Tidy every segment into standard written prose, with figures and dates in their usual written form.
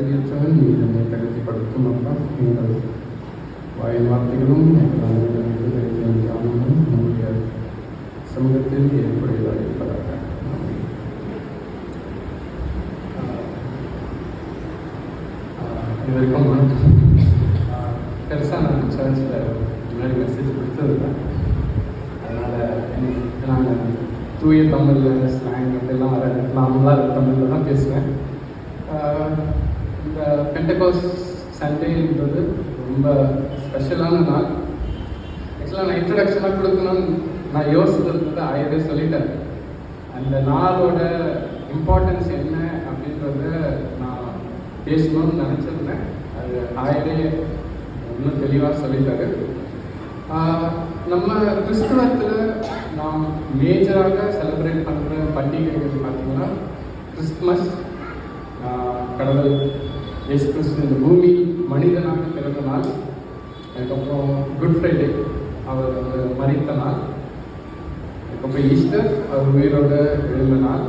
தகுதியற்றவன் நீ நம்மை தகுதிப்படுத்தும் அப்பா. எங்கள் வாயின் வார்த்தைகளும் எங்கள் அனைவரும் தியானமும் நம்முடைய சமூகத்தில் ஏற்புடையதாக இருப்பதாக. இது வரைக்கும் பெருசாக நான் சர்ச்சில் முன்னாடி மெசேஜ் கொடுத்ததில்லை. அதனால் நாங்கள் தூய தமிழில் ஸ்லாங் அப்படிலாம் வர நார்மலாக தமிழில் தான் பேசுவேன். இந்த பெண்டகோஸ் சண்டேன்றது ரொம்ப ஸ்பெஷலான நாள். ஆக்சுவலாக நான் இன்ட்ரடக்ஷனாக கொடுக்கணும்னு நான் யோசித்தது ஆயிரவே சொல்லிட்டேன். அந்த நாளோட இம்பார்ட்டன்ஸ் என்ன அப்படின்றத நான் பேசணும்னு நினச்சிருந்தேன். அது ஆயிரவே இன்னும் தெளிவாக சொல்லிட்டாரு. நம்ம கிறிஸ்துவத்தில் நாம் மேஜராக செலிப்ரேட் பண்ணுற பண்டிகைகள் பார்த்திங்கன்னா கிறிஸ்துமஸ், கடவுள் இயேசு கிறிஸ்து இந்த பூமி மனிதனாக பிறந்த நாள், அதுக்கப்புறம் குட் ஃப்ரைடே அவர் மரித்த நாள், அதுக்கப்புறம் ஈஸ்டர் அவர் உயிரோட எழுந்த நாள்.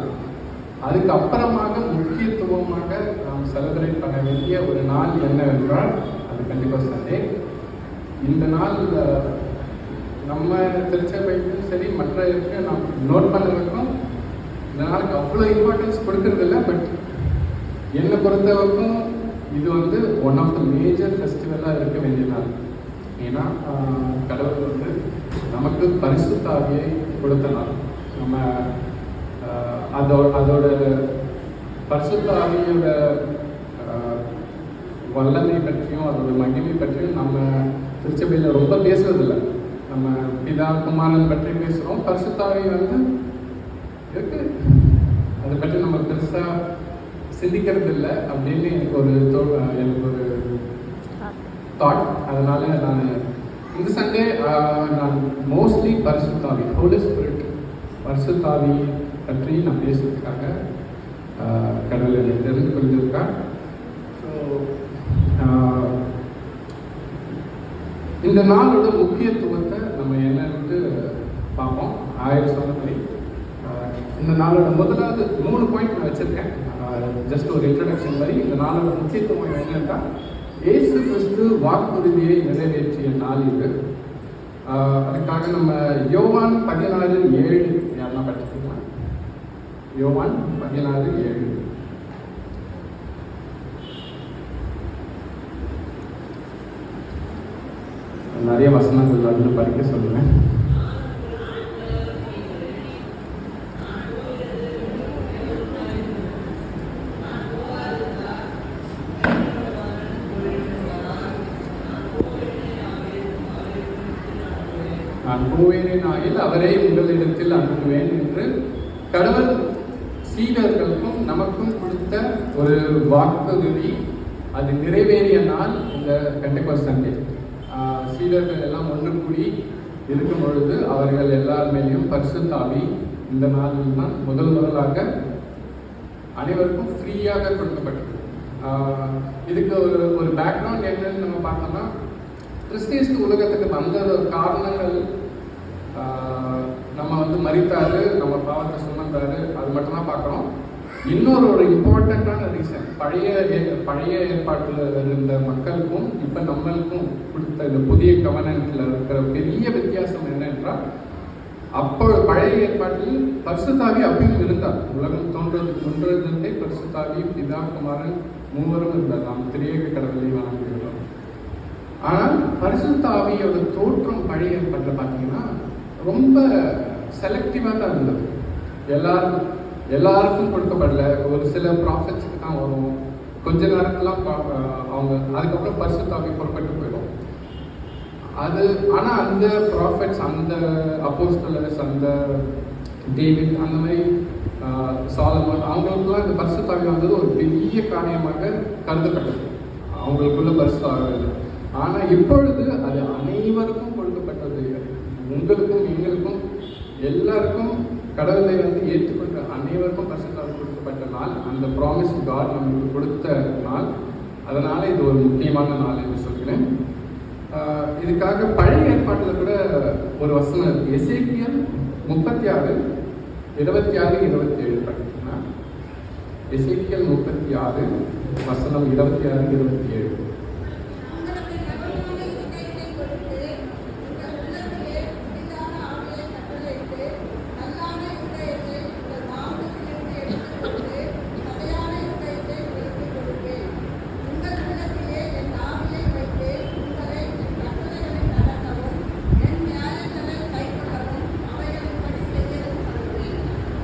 அதுக்கப்புறமாக முக்கியத்துவமாக நாம் செலிப்ரேட் பண்ண வேண்டிய ஒரு நாள் என்னவென்றால் அது கண்டிப்பாக சண்டே. இந்த நாள் நம்ம திருச்சபைக்கும் சரி மற்ற இடத்துல நாம் நோட் பண்ணதுக்கும் இந்த நாளுக்கு அவ்வளோ இம்பார்ட்டன்ஸ் கொடுக்கறது இல்லை. பட் என்னை பொறுத்தவரைக்கும் இது ஒன் ஆஃப் த மேஜர் ஃபெஸ்டிவலாக இருக்க வேண்டிய நாள். ஏன்னா கடவுள் நமக்கு பரிசுத்த ஆவியை கொடுத்த நாள். நம்ம அதோட பரிசுத்த ஆவியோட வல்லமை பற்றியும் அதோட மகிமை பற்றியும் நம்ம திருச்சபையில் ரொம்ப பேசுறதில்லை. நம்ம பிதா குமாரன் பற்றி பேசுகிறோம், பரிசுத்த ஆவி இருக்கு, அதை பற்றி நம்ம பெருசாக சிந்திக்கிறது இல்லை அப்படின்னு எனக்கு ஒரு தாட். அதனால நான் இந்த சண்டே நான் மோஸ்ட்லி பரிசுத்தாவி, ஹோலி ஸ்பிரிட், பரிசுத்தாவி பற்றி நான் பேசுறதுக்காக கடவுள் என்னை தெரிந்து கொண்டிருக்கார். ஸோ இந்த நாளோட முக்கியத்துவத்தை நம்ம என்னன்னு பார்ப்போம். சொன்னபடி இந்த நாளோட முதலாவது 3 பாயிண்ட் நான் வச்சுருக்கேன். ஜஸ்ட் ஒரு இன்ட்ரடக்ஷன் மாதிரி. இந்த நாளோட முக்கியத்துவம் என்னன்னா, இயேசு கிறிஸ்து வாக்குறுதியை நிறைவேற்றிய நாள் இது. அதுக்காக நம்ம யோவான் 16:7 யாரெல்லாம் படிச்சுக்கலாம்? யோவான் 16:7. நிறைய வசனங்கள் வந்து படிக்க சொல்லுவேன். நான் போவேன் ஆகில் அவரை உங்களிடத்தில் அனுப்புவேன் என்று கடவுள் சீடர்களுக்கும் நமக்கும் கொடுத்த ஒரு வாக்குறுதி. அது நிறைவேறிய நாள் இந்த பெண்டகோஸ்ட் சண்டே. சீடர்கள் எல்லாம் ஒன்று கூடி இருக்கும் பொழுது அவர்கள் எல்லாருமேலையும் பரிசுத்த ஆவி இந்த நாளில் தான் முதலாக அனைவருக்கும் ஃப்ரீயாக கொடுக்கப்பட்டது. இதுக்கு ஒரு பேக்ரவுண்ட் என்னன்னு நம்ம பார்த்தோம்னா, கிறிஸ்து உலகத்துக்கு வந்த காரணங்கள் நம்ம மரித்தாரு, நம்ம பாவத்தை சுமந்தாரு, அது மட்டும்தான் பார்க்குறோம். இன்னொரு இம்பார்ட்டண்ட்டான ரீசன், பழைய ஏற்பாட்டில் இருந்த மக்களுக்கும் இப்போ நம்மளுக்கும் கொடுத்த இந்த புதிய கவனத்தில் இருக்கிற பெரிய வித்தியாசம் என்னென்றால், அப்போ பழைய ஏற்பாட்டில் பரிசுத்தாவி அப்பயும் இருந்தார். உலகம் தோன்றதுக்கு முன்றதே பரிசுத்தாவி, பிதா, குமாரன் மூவரும் இருந்தார். நாம் திரியேக கடவுளை வணங்குகிறோம். ஆனால் பரிசுத்த ஆவியோட தோற்றம் பழைய ஏற்பாட்டில் பார்த்தீங்கன்னா ரொம்ப செலக்டிவாக தான் இருந்தது. எல்லாருக்கும் கொடுக்கப்படல. ஒரு சில ப்ராஃபிட்ஸுக்கு தான் வரும். கொஞ்ச நேரத்துலாம் அவங்க அதுக்கப்புறம் பரிசுத்த ஆவி புறப்பட்டு போயிடும். ஆனால் அந்த ப்ராஃபிட்ஸ், அந்த அப்போஸ்தலர்ஸ், அந்த டேவிட், அந்த மாதிரி சாலமன், அவங்களுக்குலாம் இந்த பரிசுத்த ஆவி வந்தது ஒரு பெரிய காரியமாக கருதப்பட்டது. அவங்களுக்குள்ள பரிசுத்த ஆவி. ஆனால் இப்பொழுது அது அனைவருக்கும் கொடுக்கப்பட்டது. உங்களுக்கும் எங்களுக்கும் எல்லாருக்கும் கடவுளை ஏற்றுக்கொண்ட அனைவருக்கும் பரிசுத்த ஆவி கொடுக்கப்பட்ட நாள். அந்த ப்ராமிஸ் காட் நமக்கு கொடுத்த நாள். அதனால இது ஒரு முக்கியமான நாள் என்று சொல்கிறேன். இதுக்காக பழைய ஏற்பாட்டில் கூட ஒரு வசனம் இருக்கு. எசேக்கியல் 36:26-27 படித்தீங்கன்னா, எசேக்கியல் 36 வசனம் 26-27.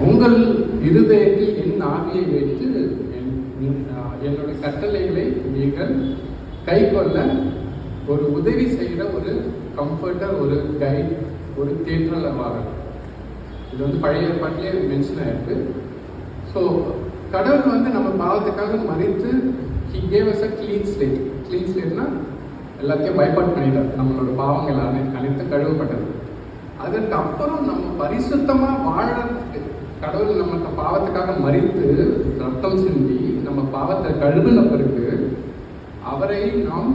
உங்கள் இருதயத்தில் என் ஆவியை வைத்து என்னுடைய கட்டளைகளை நீங்கள் கை கொள்ள ஒரு உதவி செய்கிற ஒரு கம்ஃபர்டர், ஒரு கைட், ஒரு தேற்றலர் வாரர். இது வந்து பழைய ஏற்பாட்டிலே மென்ஷன் ஆயிருக்கு. ஸோ கடவுள் வந்து நம்ம பாவத்துக்காக மறித்து he gave us a clean slate. clean slateனா எல்லாத்தையும் பைபாட் பண்ணிட்டார். நம்மளோட பாவங்கள் அனைத்து கழுவப்பட்டது. அதற்கு அப்புறம் நம்ம பரிசுத்தமாக வாழறதுக்கு கடவுள் நம்ம பாவத்துக்காக மறித்து ரத்தம் சிந்தி நம்ம பாவத்தை கழுவின பிறகு அவரை நாம்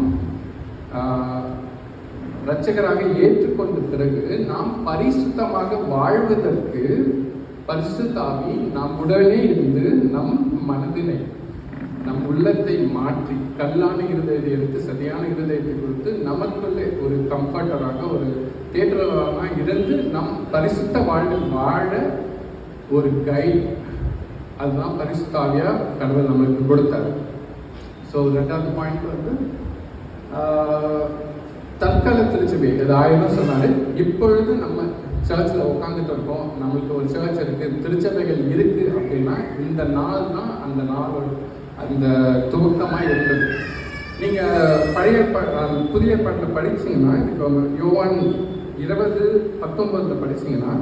இரட்சகராக ஏற்றுக்கொண்ட பிறகு நாம் பரிசுத்தமாக வாழ்வதற்கு பரிசுத்த ஆவி நாம் உடனே இருந்து நம் மனதினை, நம் உள்ளத்தை மாற்றி கல்லான இருதயத்தை எடுத்து சதியான இருதயத்தை கொடுத்து நமக்குள்ளே ஒரு கம்ஃபர்டராக, ஒரு தேற்றலாக இருந்து நம் பரிசுத்த வாழ்வில் வாழ ஒரு கைட். அதுதான் பரிசுத்த ஆவியா கடவுள் நம்மளுக்கு கொடுத்தார். ஸோ 2வது பாயிண்ட் வந்து தற்கால திருச்சபை. அது 1000 சொன்னாரு. இப்பொழுது நம்ம சர்ச்சில் உட்காந்துட்டு இருக்கோம், நம்மளுக்கு ஒரு சர்ச் இருக்கு, திருச்சபைகள் இருக்கு அப்படின்னா இந்த நாள் தான் அந்த நாளோட அந்த துவக்கமாக இருந்தது. நீங்கள் புதிய ஏற்பாட்டில் படிச்சிங்கன்னா, இப்போ யோவான் 20:19 படிச்சிங்கன்னா,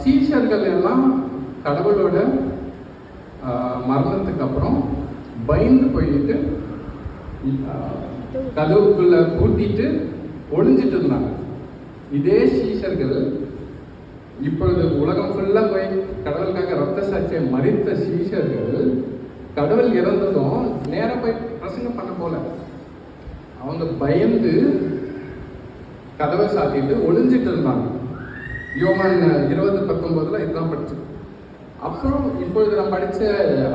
சீஷர்கள் எல்லாம் கடவுளோட மரணத்துக்கு அப்புறம் பயந்து போயிட்டு கதவுக்குள்ள பூட்டிட்டு ஒளிஞ்சிட்டு இருந்தாங்க. இதே சீஷர்கள் இப்பொழுது உலகம் ஃபுல்லா போய் கடவுளுக்காக ரத்த சாட்சியை மறித்த சீஷர்கள் கடவுள் இறந்ததும் நேரம் போய் பிரசங்கம் பண்ண போல, அவங்க பயந்து கதவை சாத்திட்டு ஒளிஞ்சிட்டு இருந்தாங்க. யோவான் 20:19 இதுதான் படிச்சோம். அப்புறம் இப்பொழுது நான் படித்த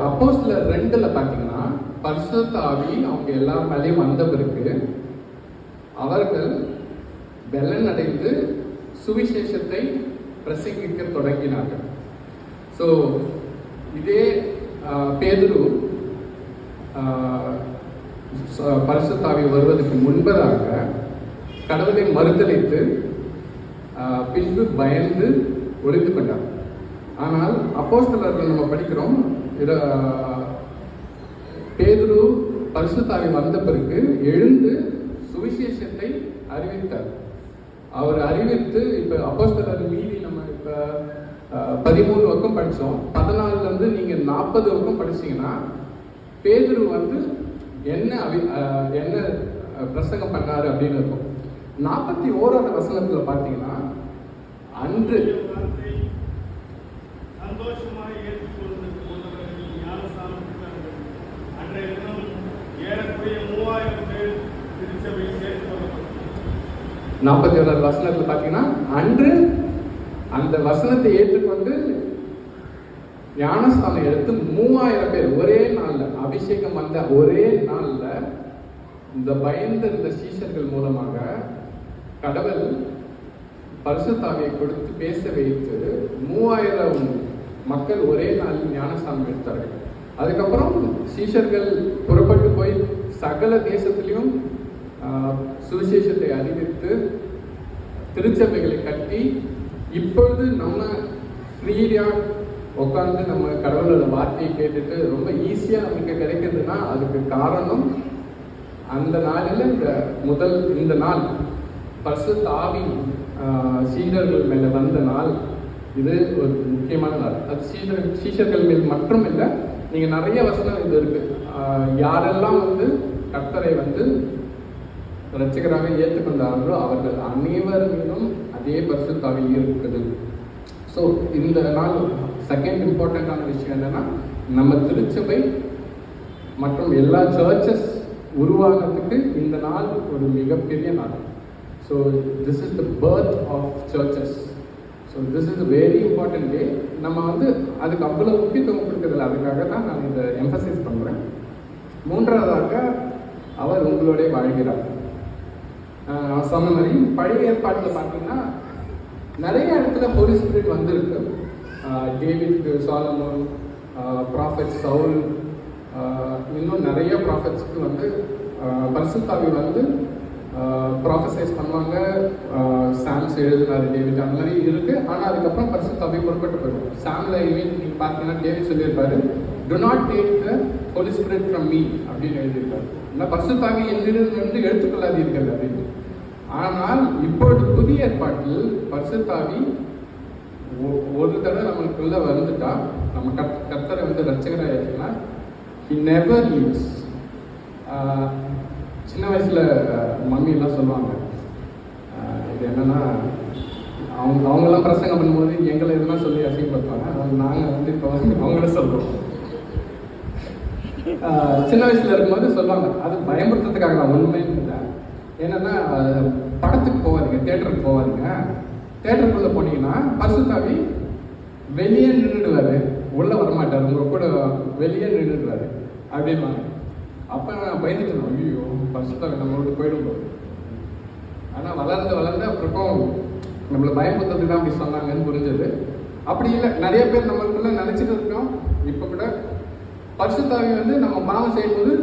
அப்போஸ்தலர் 2 பார்த்தீங்கன்னா, பரிசுத்த ஆவி அவங்க எல்லா மேலேயும் வந்த பிறகு அவர்கள் பலன் அடைந்து சுவிசேஷத்தை பிரசங்கிக்க தொடங்கினார்கள். ஸோ இதே பேதுரு பரிசுத்த ஆவி வருவதற்கு முன்பதாக கடவுளை மறுதலித்து பின்பு பயந்து ஒளிந்து கொண்டார். ஆனால் அப்போஸ்தலர்கள் நம்ம படிக்கிறோம், பேதுரு பரிசுத்த ஆவி வந்த பிறகு எழுந்து சுவிசேஷத்தை அறிவித்தார். அவர் அறிவித்து இப்போ அப்போஸ்தலர் மீதி நம்ம இப்போ 13 வரைக்கும் படித்தோம். 14 நீங்கள் 40 வரைக்கும் படிச்சீங்கன்னா பேதுரு வந்து என்ன பிரசங்கம் பண்ணாரு அப்படின்னு இருக்கும். 41வது வசனத்தில் பார்த்தீங்கன்னா, அன்று சந்தோஷமாக ஏற்றுக்கொண்டவர்கள் ஞானஸ்நானம் பெற்றார்கள். அன்றைய தினம் ஏறக்குறைய 3000 பேர் திருச்சபையில் சேர்க்கப்பட்டார்கள். 41வது வசனத்தில் பார்த்தீங்கன்னா, அன்று அந்த வசனத்தை ஏற்றுக்கொண்டு ஞானஸ்தானம் எடுத்து 3000 பேர் ஒரே நாளில், அபிஷேகம் வந்த ஒரே நாளில் இந்த பயந்த இந்த சீஷர்கள் மூலமாக கடவுள் பரிசுத்த ஆவியை கொடுத்து பேச வைத்து 3000 மக்கள் ஒரே நாளில் ஞானஸ்தானம் எடுத்தார்கள். அதுக்கப்புறம் சீஷர்கள் புறப்பட்டு போய் சகல தேசத்திலையும் சுவிசேஷத்தை அறிவித்து திருச்சபைகளை கட்டி, இப்பொழுது நம்ம ஃப்ரீயா உட்காந்து நம்ம கடவுளோட வார்த்தையை கேட்டுட்டு ரொம்ப ஈஸியாக நமக்கு கிடைக்கிறதுனா அதுக்கு காரணம் அந்த நாளில் இந்த நாள் பரிசுத்த ஆவி சீடர்கள் மேலே வந்த நாள். இது ஒரு முக்கியமான நாள். அது சீஷர்கள் மேல் மட்டும் இல்லை, நீங்கள் நிறைய வசனம் இது இருக்கு. யாரெல்லாம் வந்து கர்த்தரை வந்து இரட்சகராக ஏற்றுக்கொண்டார்களோ அவர்கள் அனைவர் மீதும் அதே பரிசுத்த ஆவி இருக்குது. ஸோ இந்த நாள் செகண்ட் இம்பார்ட்டண்ட்டான விஷயம் என்னன்னா, நம்ம திருச்சபை மற்றும் எல்லா சர்ச்சஸ் உருவாகிறதுக்கு இந்த நாள் ஒரு மிகப்பெரிய நாள். So this is the birth of churches. So this is a very important day. நம்ம வந்து அதுக்கு அவ்வளோ முக்கியத்துவம் கொடுக்குறதில்ல, அதுக்காக தான் நான் இதை எம்பசைஸ் பண்ணுறேன். மூன்றாவதாக அவர் உங்களோட வாழ்கிறார். நான் சொன்ன மாதிரி பழைய ஏற்பாட்டில் பார்த்தீங்கன்னா நிறைய இடத்துல ஹோலி ஸ்பிரிட் வந்திருக்கு. டேவிட், சாலமோன், ப்ராஃபெட் சவுல், இன்னும் நிறைய ப்ராஃபெட்ஸ்க்கு வந்து பரிசுத்த ஆவி வந்து ப்ராஃபசைஸ் பண்ணுவாங்க. சாம்ஸ் எழுதுனாரு டேவிட், அந்த மாதிரி இருக்குது. ஆனால் அதுக்கப்புறம் பரிசுத்த ஆவி புறப்பட்டு போயிடும். சாமில் இமேஜ் நீங்கள் பார்த்தீங்கன்னா டேவிட் சொல்லியிருப்பாரு, do not take the Holi spirit from me அப்படின்னு எழுதியிருப்பாரு. இல்லை பரிசுத்த ஆவி என்னிருந்து எடுத்துக்கொள்ளாதீர்கள் அப்படின்னு. ஆனால் இப்பொழுது புதிய ஏற்பாட்டில் பரிசுத்த ஆவி ஒரு தடவை நம்மளுக்குள்ள வந்துட்டா, நம்ம கர்த்தரை வந்து ரட்சகராக ஏற்றுனா, he never leaves. சின்ன வயசில் மம்மியெல்லாம் சொல்லுவாங்க, இது என்னென்னா அவங்கெல்லாம் பிரசங்கம் பண்ணும்போது எங்களை எதுனா சொல்லி அசிங்கப்படுத்துவாங்க. அது நாங்கள் வந்து இப்போ அவங்கள சொல்கிறோம். சின்ன வயசில் இருக்கும்போது சொல்லுவாங்க, அது பயமுறுத்துறதுக்காக தான், உண்மைன்னு இல்லை. என்னென்னா படத்துக்கு போகாதீங்க, தேட்டருக்கு போகாதீங்க. தேட்டருக்குள்ளே போனீங்கன்னா பரிசுத்தாவி வெளியே நின்றுடுவார், உள்ளே வரமாட்டார், உங்கள் கூட வெளியே நின்றுடுவார் அப்படின்வாங்க. அப்போ நான் பயந்துட்டு, ஐயோ பரிசுத்தாவி நம்மளோட போயிடும் போது. ஆனால் வளர்ந்து அப்புறம் நம்மளை பயமுறுத்துறதுக்கு தான் அப்படி சொன்னாங்கன்னு புரிஞ்சது. அப்படி இல்லை, நிறைய பேர் நம்மளுக்குள்ள நினச்சிட்டு இருக்கோம். இப்போ கூட பரிசுத்தாவி வந்து நம்ம பாவம் செய்யும்போது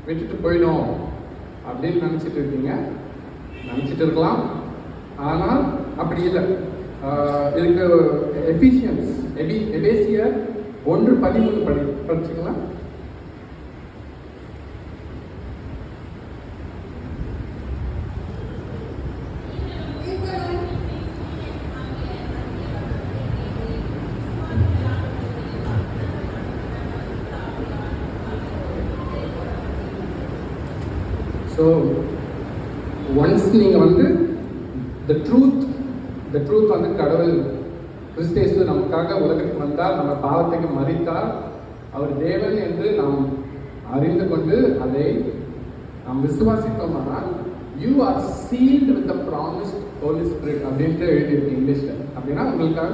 விட்டுட்டு போயிடும் அப்படின்னு நினச்சிட்டு இருக்கலாம். ஆனால் அப்படி இல்லை. இதுக்கு எபேசியர் 1:13 படிச்சுக்கலாம். ஸோ ஒன்ஸ் நீங்கள் வந்து த ட்ரூத் வந்து கடவுள் கிறிஸ்தேசு நமக்காக உலகத்துக்கு வந்தால், நம்ம பாவத்துக்கு மறித்தால், அவர் தேவன் என்று நாம் அறிந்து கொண்டு அதை நாம் விசுவாசித்தோம்னால், you are sealed with the promised Holy spirit அப்படின்ட்டு எழுதியிருக்கு இங்கிலீஷில். அப்படின்னா உங்களுக்காக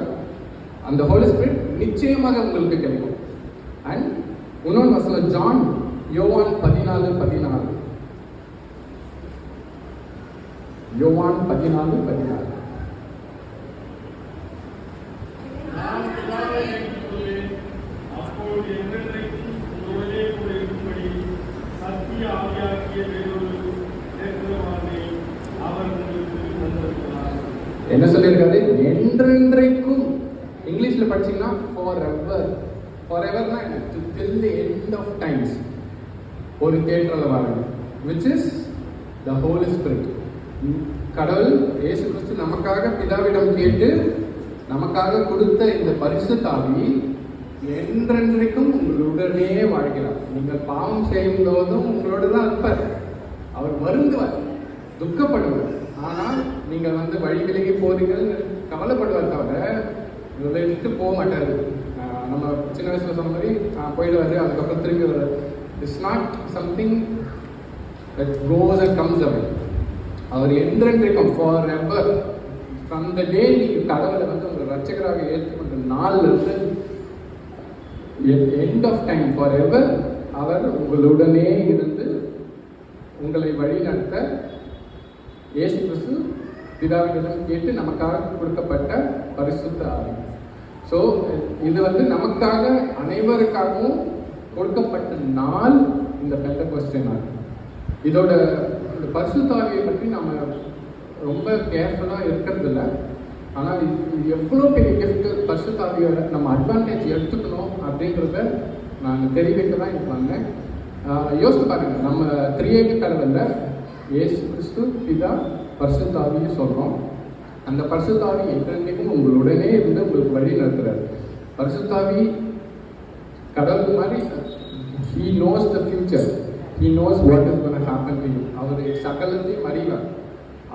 அந்த ஹோலி ஸ்பிரிட் நிச்சயமாக உங்களுக்கு கிடைக்கும். அண்ட் இன்னொன்று வசனம் ஜான் யோவான் 14:14. யோவான் 14:14. என்ன சொல்லியிருக்காரு? என்றென்றைக்கும். இங்கிலீஷில் படிச்சீங்கன்னா ஃபாரெவர்னா till the end of times. ஒரு தேற்றல வராங்க, which is the Holy Spirit. கடவுள் இயேசு கிறிஸ்து நமக்காக பிதாவிடம் கேட்டு நமக்காக கொடுத்த இந்த பரிசுத்த ஆவி என்றென்றைக்கும் உங்களுடனே வாழ்கிறார். நீங்கள் பாவம் செய்யும் போதும் உங்களோட தான் இருப்பார். அவர் வருந்துவார், துக்கப்படுவார். ஆனால் நீங்கள் வந்து வழி விலகி போறீங்கன்னு கவலைப்படுவார், தவிர விட்டு போக மாட்டார். நம்ம சின்ன வயசுல சொன்ன மாதிரி போயிடுவார், அதுக்கப்புறம் திரும்பி வருவார். It's not something that goes and comes away. அவர் என்றென்றைக்கும் for ever, from the day நீங்கள் கடவுளை வந்து உங்கள் ரட்சகராக ஏற்றுக்கொண்ட நாளிலிருந்து end of time forever அவர் உங்களுடனே இருந்து உங்களை வழி நடத்த இயேசு கிறிஸ்து பிதாவிடம் கேட்டு நமக்காக கொடுக்கப்பட்ட பரிசுத்த ஆவி. ஸோ இது வந்து நமக்காக அனைவருக்காகவும் கொடுக்கப்பட்ட நாள் இந்த பெந்தெகோஸ்தே நாள். இதோட இந்த பரிசுத்த ஆவியை பற்றி நம்ம ரொம்ப கேர்ஃபுல்லாக இருக்கிறது இல்லை. ஆனால் இது எவ்வளோ பெரிய கிஃப்ட், பரிசுத்த ஆவியோட நம்ம அட்வான்டேஜ் எடுத்துக்கணும் அப்படின்றத நான் தெரிவிக்க தான் இப்போ வந்தேன். யோசித்து பாருங்கள், நம்ம திரியேக கடவுளில் இயேசு கிறிஸ்து பிதா பரிசுத்த ஆவியை சொல்கிறோம். அந்த பரிசுத்த ஆவி என்றென்றைக்கும் உங்களுடனே இருந்து உங்களுக்கு வழி நடத்துகிறார். பரிசுத்த ஆவி கடவுள் மாதிரி, he knows the future, he knows what is going to happen to you. அவர் சகலத்தையும் அறிவார்.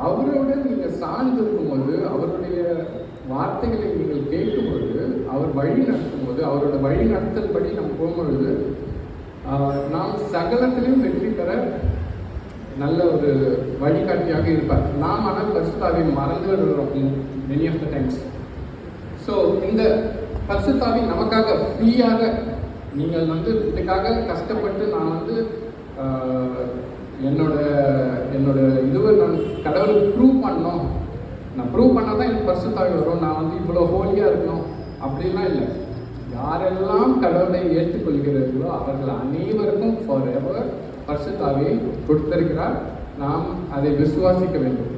அவரோட நீங்கள் சார்ந்து இருக்கும்போது, அவருடைய வார்த்தைகளை நீங்கள் கேட்கும்பொழுது, அவர் வழி நடத்தும்போது, அவரோட வழி நடத்தல்படி நம்ம போகும்பொழுது நாம் சகலத்திலையும் வெற்றி பெற நல்ல ஒரு வழிகாட்டியாக இருப்பார். நாம் ஆனால் பரிசுத்த ஆவியை மறந்து விடுறோம் many of the times. So இந்த பரிசுத்த ஆவி நமக்காக ஃப்ரீயாக நீங்கள் வந்து இதுக்காக கஷ்டப்பட்டு நான் வந்து என்னோட இதுவை நான் கடவுளுக்கு ப்ரூவ் பண்ணோம், நான் ப்ரூவ் பண்ணால் தான் எனக்கு பரிசுத்தாவி வரும், நான் வந்து இவ்வளோ ஹோலியாக இருக்கணும் அப்படின்லாம் இல்லை. யாரெல்லாம் கடவுளை ஏற்றுக்கொள்கிறார்களோ அவர்கள் அனைவருக்கும் ஃபார் எவர் பரிசுத்தாவியை கொடுத்திருக்கிறார். நாம் அதை விசுவாசிக்க வேண்டும்.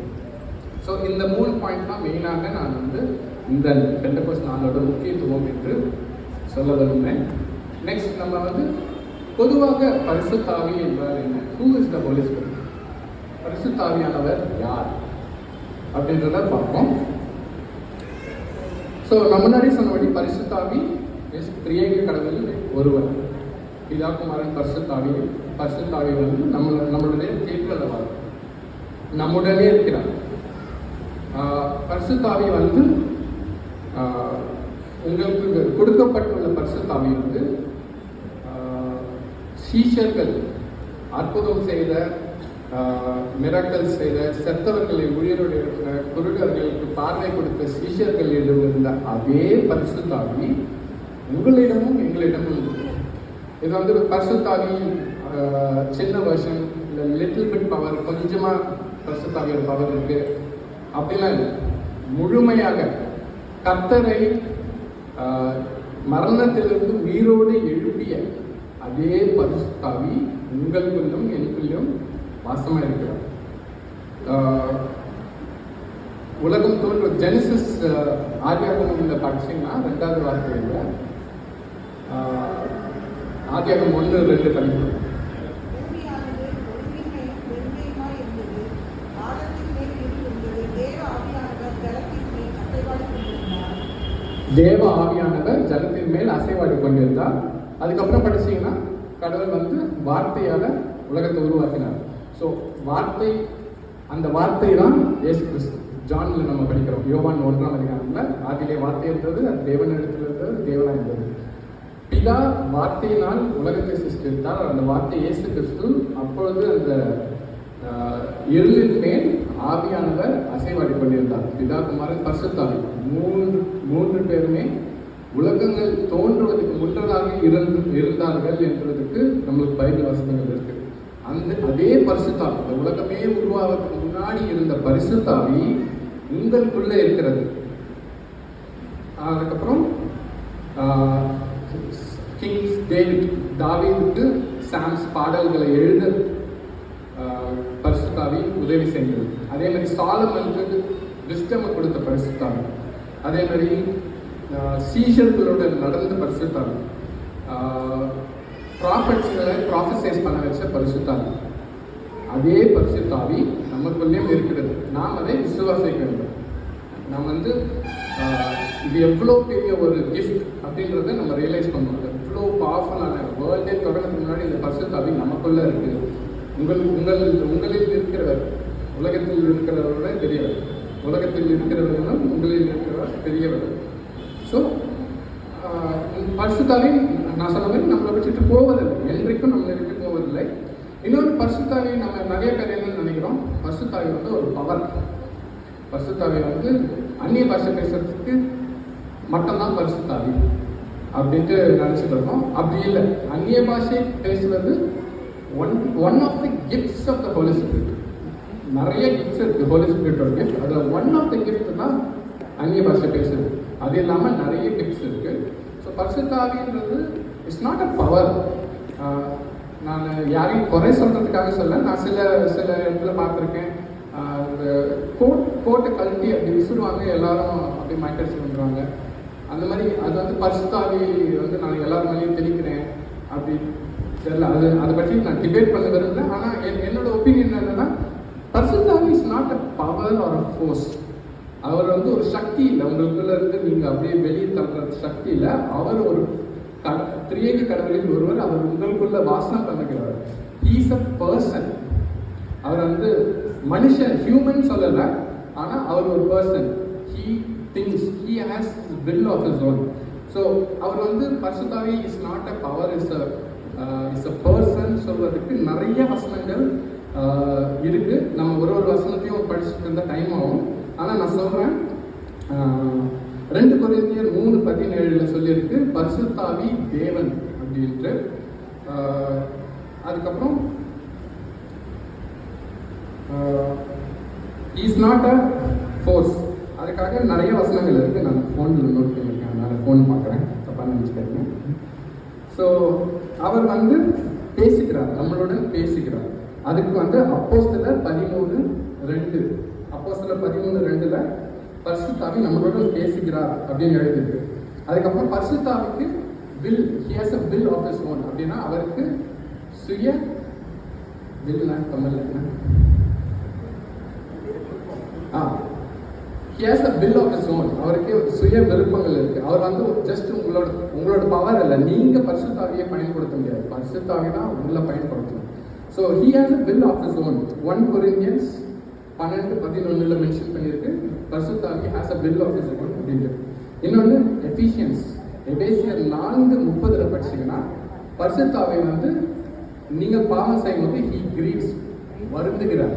ஸோ இந்த 3 பாயிண்ட் தான் மெயினாக நான் வந்து இந்த பெந்தெகோஸ்து நாளோட முக்கியத்துவம் என்று சொல்ல விரும்புகிறேன். நெக்ஸ்ட் நம்ம வந்து பொதுவாக பரிசுத்தாவி என்பவர் என்ன? Who is the Holi spirit? பரிசுத்தாவியானவர் யார் அப்படின்றத பார்ப்போம். ஸோ நம்ம முன்னாடி சொன்னபடி பரிசுத்தாவி திரியேக கடவுளில் ஒருவர். பிதா குமாரன் பரிசுத்தாவி வந்து நம்மளுடைய தீர்க்கல வரும், நம்முடனே இருக்கிறார். பரிசுத்தாவி வந்து உங்களுக்கு கொடுக்கப்பட்டுள்ள பரிசுத்தாவி வந்து சீஷர்கள் அற்புதம் செய்த, மிராக்கல் செய்த, செத்தவர்களை உயிரோடு இருக்கிற, குருடர்களுக்கு பார்வை கொடுத்த சீஷர்களிடம் இருந்த அதே பரிசுத்தாவி உங்களிடமும் எங்களிடமும் இருக்கு. இது வந்து பரிசுத்தாவி சின்ன வெர்ஷன், இல்லை லிட்டில் பிட் பவர், கொஞ்சமாக பரிசுத்தாவியோட பவர் இருக்கு அப்படிலாம் இல்லை. முழுமையாக கர்த்தரை மரணத்திலிருந்து உயிரோடு எழுப்பிய அதே பரிசுத்தாவி உங்களுக்குள்ளும் எனக்குள்ளும் வாசமாக இருக்கிறார். உலகம் தோன்ற ஜெனிசிஸ் ஆதியாகமம் படிச்சீங்கன்னா 2வது வார்த்தையில் ஆதியாகமம் 1:2 படிக்கணும். தேவ ஆவியானவர் ஜலத்தின் மேல் அசைவாடி கொண்டிருந்தார். அதுக்கப்புறம் படிச்சீங்கன்னா கடவுள் வந்து வார்த்தையால உலகத்தை உருவாக்கினார். ஸோ வார்த்தை, அந்த வார்த்தை தான் இயேசு கிறிஸ்து. ஜான்ல நம்ம படிக்கிறோம், யோவான் 1ஆம் அதிகாரத்தில் ஆதியிலே வார்த்தை இருந்தது, அது தேவனிடத்தில் இருந்தது, தேவனாக இருந்தது. பிதா வார்த்தையினால் உலகத்தை சிருஷ்டித்தார். அந்த வார்த்தை இயேசு கிறிஸ்து. அப்பொழுது அந்த இருளின் மேல் ஆவியானவர் அசைவாடி கொண்டிருந்தார். பிதா குமாரன் பரிசுத்தாவி மூன்று பேருமே உலகங்கள் தோன்றுவதற்கு முன்னதாக இருந்தார்கள் என்றதுக்கு நம்மளுக்கு பைபிள் வசனங்கள் இருக்கு. அதே பரிசுத்தாவி, இந்த உலகமே உருவாவதற்கு முன்னாடி இருந்த பரிசுத்தாவி உங்களுக்குள்ள இருக்கிறது. அதுக்கப்புறம் கிங்ஸ் தாவீதுக்கு சாம்ஸ் பாடல்களை எழுத பரிசுத்தாவி உதவி செய்தது. அதே மாதிரி சாலமனுக்கு விஸ்டமை கொடுத்த பரிசுத்தாவி. அதே மாதிரி சீஷர்களோட நடந்த பரிசுத்தாவி, ப்ராஃபட்ஸ்களை ப்ராஃபசைஸ் பண்ண வச்ச பரிசுத்தாவி. அதே பரிசுத்தாவி நமக்குள்ளேயும் இருக்கிறது. நாம் அதை விசுவாசிக்க வேண்டும். நாம் வந்து இது எவ்வளோ பெரிய ஒரு கிஃப்ட் அப்படின்றத நம்ம ரியலைஸ் பண்ணுவோம். எவ்வளோ பவர்ஃபுல்லான வேர்ல்டே தொடங்கிறதுக்கு முன்னாடி இந்த பரிசுத்தாவி நமக்குள்ளே இருக்குது. உங்களில் இருக்கிறவர் உலகத்தில் இருக்கிறவரோட பெரியவர், உலகத்தில் இருக்கிறவர்களும் உங்களில் இருக்கிறவர் பெரியவர். ஸோ பரிசுத்தாவி நான் சொன்ன மாதிரி நம்மளை விட்டுட்டு போவதில்லை, என்றைக்கும் நம்மளை விட்டு போவதில்லை. இன்னொரு பரிசுத்தாவி நம்ம நிறைய பேர் என்ன நினைக்கிறோம், பரிசுத்தாவி வந்து ஒரு பவர். பரிசுத்தாவி வந்து அந்நிய பாஷை பேசுறதுக்கு மட்டும்தான் பரிசுத்தாவி அப்படின்ட்டு நினச்சிட்டு இருக்கோம். அப்படி இல்லை. அந்நிய பாஷை பேசுவது one of the gifts of the Holi Spirit. நிறைய கிஃப்ட்ஸ் இருக்குது ஹோலி ஸ்பிரிட்டோட கிஃப்ட். அதில் ஒன் ஆஃப் த கிஃப்ட் தான் அந்நிய பாஷை பேசுறது. அது இல்லாமல் நிறைய கிஃப்ட்ஸ் இருக்குது. ஸோ பரிசுத்தாவின்றது இட்ஸ் நாட் அ பவர். நான் யாரையும் குறை சொல்கிறதுக்காக சொல்ல, நான் சில இடத்துல பார்த்துருக்கேன். இந்த கோட்டை கழட்டி அப்படி விசுடுவாங்க, எல்லாரும் அப்படி மயக்கடிச்சு வந்துடுவாங்க. அந்த மாதிரி அது வந்து பரிசுத்தாவி வந்து நான் எல்லாரும் மேலேயும் தெளிக்கிறேன் அப்படி தெரியல. அதை பற்றி நான் டிபேட் பண்ண விரும்பல. ஆனால் என்னோட ஒப்பீனியன் என்னன்னா, பரிசுத்தாவி is not a power or a force. அவர் வந்து ஒரு சக்தி இல்லை, உங்களுக்குள்ள இருந்து நீங்கள் அப்படியே வெளியே தள்ளுற சக்தி இல்லை. அவர் ஒரு திரியேக கடவுளில் ஒருவர். அவர் உங்களுக்குள்ள வாசனம் பண்ணுகிறார். He is a person. அவர் வந்து மனுஷன், ஹியூமன் சொல்லலை, ஆனால் அவர் ஒரு person. He things, he has will of his own. So அவர் வந்து பரிசுத்தாவி is not a power, is a person சொல்வதற்கு நிறைய வசனங்கள் இருக்குது. நம்ம ஒரு வசனத்தையும் படிச்சுட்டு இருந்தால் டைம் ஆகும். ஆனால் நான் சொல்கிறேன், 2 கொரிந்தியர் 3:17 சொல்லியிருக்கு, பரிசுத்தாவி தேவன் அப்படின்ட்டு. அதுக்கப்புறம் இஸ் நாட் அ ஃபோர்ஸ். அதுக்காக நிறைய வசனங்கள் இருக்குது. நான் ஃபோனில் நோட் பண்ணியிருக்கேன், அதனால் ஃபோன் பார்க்குறேன், தப்பாக நினச்சிக்காதீங்க. ஸோ அவர் வந்து பேசிக்கிறார், நம்மளுடன் பேசிக்கிறார். அதுக்கு வந்து அப்போஸ்தலர் 13:2 அப்போஸ்தலர் 13:2 பரிசுத்தாவி நம்மளுடன் பேசுகிறார் அப்படின்னு எழுதியிருக்கு. அதுக்கப்புறம் பரிசுத்தாவிக்கு will, he has a will of his own அப்படின்னா அவருக்கு சுய வில்னா தமிழ்ல என்ன? he has a will of his own. அவருக்கு சுய விருப்பங்கள் இருக்கு. அவர் வந்து ஜஸ்ட் உங்களோட பவர் இல்லை, நீங்க பரிசுத்தாவியை பயன்படுத்த முடியாது, பரிசுத்தாவி தான் உங்களை பயன்படுத்தணும். So he has a will of his own. 1 Corinthians 12:11 mention பண்ணியிருக்கு, பரிசுத்தாவி has a will of his own அப்படின்ட்டு. இன்னொன்று எபேசியர் 4:30 படிச்சீங்கன்னா பரிசுத்தாவி வந்து நீங்கள் பாவம் செய்யும் போது he grieves, வருந்துகிறார்.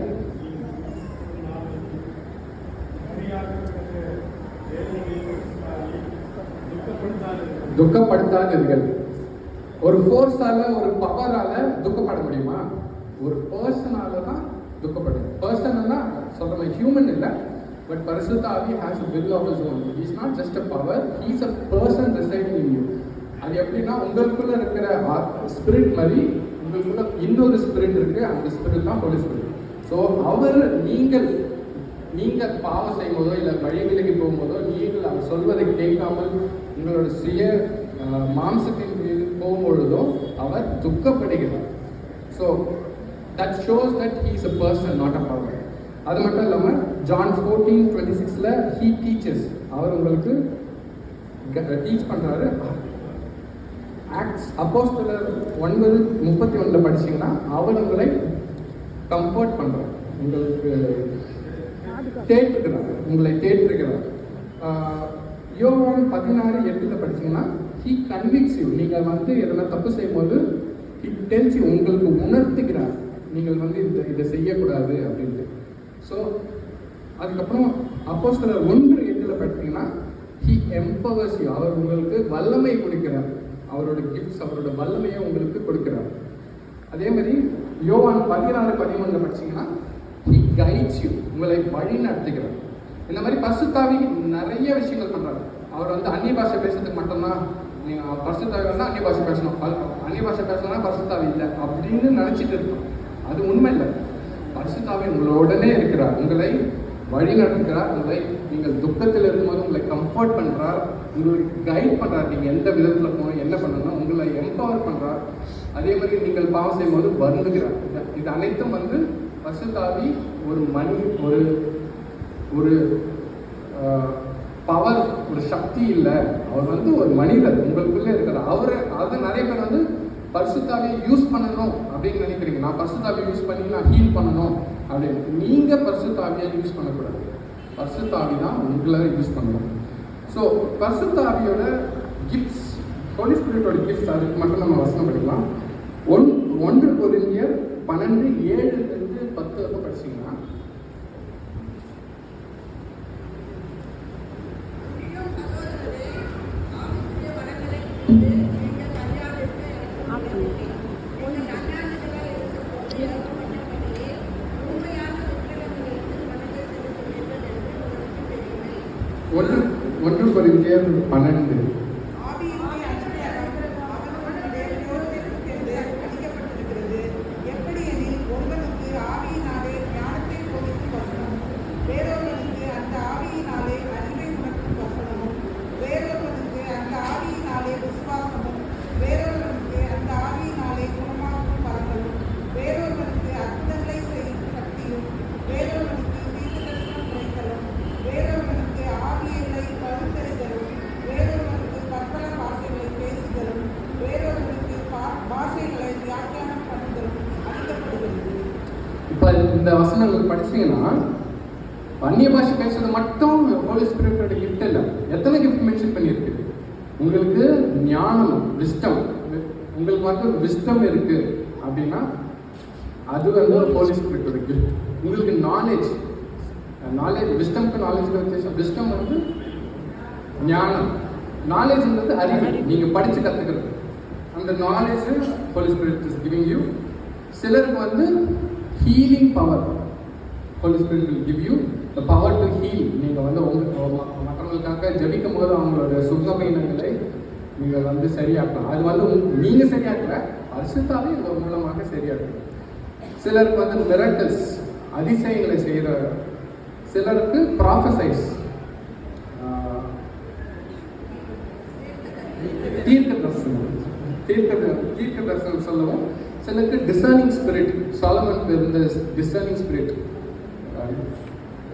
துக்கப்படுத்தாதீர்கள். ஒரு ஃபோர்ஸால, ஒரு பவரால துக்கப்பட முடியுமா? ஒரு பர்சனால தான் துக்கப்படும். பர்சன்னா சொல்ற ஹியூமன் இல்லை, பட் பரிசுத்த ஆவி has a will of his own. He is not just a power, he is a person residing in you. அது எப்படின்னா உங்களுக்குள்ள இருக்கிற ஸ்பிரிட் மாதிரி உங்களுக்குள்ள இன்னொரு ஸ்பிரிட் இருக்கு, அந்த ஸ்பிரிட் தான் ஹோலி ஸ்பிரிட். ஸோ அவர் நீங்கள் பாவம் செய்யும் போதோ இல்லை வழிவிலகி போகும்போதோ நீங்கள் அவர் சொல்வதை கேட்காமல் உங்களோட சுய மாம்சத்தின் மீது போகும்பொழுதோ அவர் துக்கப்படுகிறார். So that shows that he is a person, not a power. அது மட்டும் இல்லாமல் John 14:26 he teaches, அவர் உங்களுக்கு டீச் பண்ணுறாரு. ஆக்ட்ஸ் அப்போஸ்தலர் 9:31 படிச்சீங்கன்னா அவர் உங்களை கம்ஃபர்ட் பண்ணுறார், உங்களுக்கு தேற்றுக்கிறார், உங்களை தேற்றுக்கிறார். யோவான் 16:8 படிச்சீங்கன்னா he convicts you. நீங்கள் வந்து எதனா தப்பு செய்யும்போது he tells you, உங்களுக்கு உணர்த்துகிறார் நீங்கள் வந்து இதை செய்யக்கூடாது அப்படின்ட்டு. ஸோ அதுக்கப்புறம் அப்போஸ்தலர் 1:8 படிச்சீங்கன்னா he empowers you. அவர் உங்களுக்கு வல்லமை கொடுக்கிறார், அவரோட கிஃப்ட்ஸ், அவரோட வல்லமையை உங்களுக்கு கொடுக்கிறார். அதே மாதிரி யோவான் 16:13 படிச்சீங்கன்னா he guides you, உங்களை வழி நடத்துகிறார். இந்த மாதிரி பரிசுத்தாவி நிறைய விஷயங்கள் பண்றாரு. அவர் வந்து அந்நிய பாஷை பேசுறதுக்கு மட்டும்தான் நீங்கள் பரிசுத்தாவி வந்து அந்நிய பாஷை பேசணும், அந்நிய பாஷை பேசணும்னா பரிசுத்தாவி இல்லை அப்படின்னு நினைச்சிட்டு இருக்கோம். அது உண்மை இல்லை. பரிசுத்தாவி உங்களோடனே இருக்கிறார், உங்களை வழி நடத்துகிறார், உங்களை நீங்கள் துக்கத்தில் இருக்கும்போது உங்களை கம்ஃபர்ட் பண்ணுறார், உங்களுக்கு கைட் பண்ணுறார், நீங்கள் எந்த விதத்தில் போகணும் என்ன பண்ணணும், உங்களை எம்பவர் பண்ணுறார். அதே மாதிரி நீங்கள் பாவம் செய்யும் போது வருந்துகிறார். இது அனைத்தும் வந்து பரிசுத்தாவி ஒரு ஒரு பவர், ஒரு சக்தி இல்லை, அவர் வந்து ஒரு மனிதர் உங்களுக்குள்ளே இருக்கிறார். அதை நிறைய பேர் வந்து பரிசுத்தாவியை யூஸ் பண்ணணும் அப்படின்னு நினைக்கிறீங்க. நான் பரிசுத்தாவியை யூஸ் பண்ணி நான் ஹீல் பண்ணணும் அப்படின்னு. நீங்கள் பரிசுத்தாவியை யூஸ் பண்ணக்கூடாது, பரிசுத்தாவி தான் உங்களை யூஸ் பண்ணணும். ஸோ பரிசுத்தாவியோட கிஃப்ட்ஸ், ஹோலி ஸ்பிரிட்டோட கிஃப்ட்ஸ், அதுக்கு மட்டும் நம்ம வசனம் படிக்கலாம். 1 கொரிந்தியர் 12:7-10 படிச்சீங்கன்னா ஒன்று கொரிந்தியர் 12. இப்போ இந்த வசனங்கள் படிச்சீங்கன்னா அந்நிய பாஷை பேசுறது மட்டும் ஹோலி ஸ்பிரிட்டோட கிஃப்ட் இல்லை. எத்தனை கிஃப்ட் மென்ஷன் பண்ணியிருக்கு? உங்களுக்கு ஞானம், விஸ்டம், உங்களுக்கு வந்து விஸ்டம் இருக்கு அப்படின்னா அது வந்து ஹோலி ஸ்பிரிட்டோட கிஃப்ட். உங்களுக்கு நாலேஜ், விஸ்டம்க்கு நாலேஜ்க்கு வித்தியாசம். விஸ்டம் வந்து ஞானம், நாலேஜ்ன்றது அறிவு, நீங்கள் படித்து கற்றுக்கிறது. அந்த அந்த knowledge holy spirit is giving you. சிலருக்கு வந்து healing power, holy spirit will give you the power to heal. நீங்கள் வந்து மற்றவங்களுக்காக ஜபிக்கும் போது அவங்களோட சுகமீனங்களை நீங்கள் வந்து சரியாக்கலாம். அது வந்து நீங்கள் சரியாக்கல, பரிசுத்தாவே உங்கள் மூலமாக சரியாக்கலாம். சிலருக்கு வந்து மிரக்கல்ஸ், அதிசயங்களை செய்கிற, சிலருக்கு ப்ராஃபசைஸ், தீர்க்க தரிசனம் சொல்லவும், சிலருக்கு டிசர்னிங் ஸ்பிரிட், சாலமன் இருந்த discerning spirit.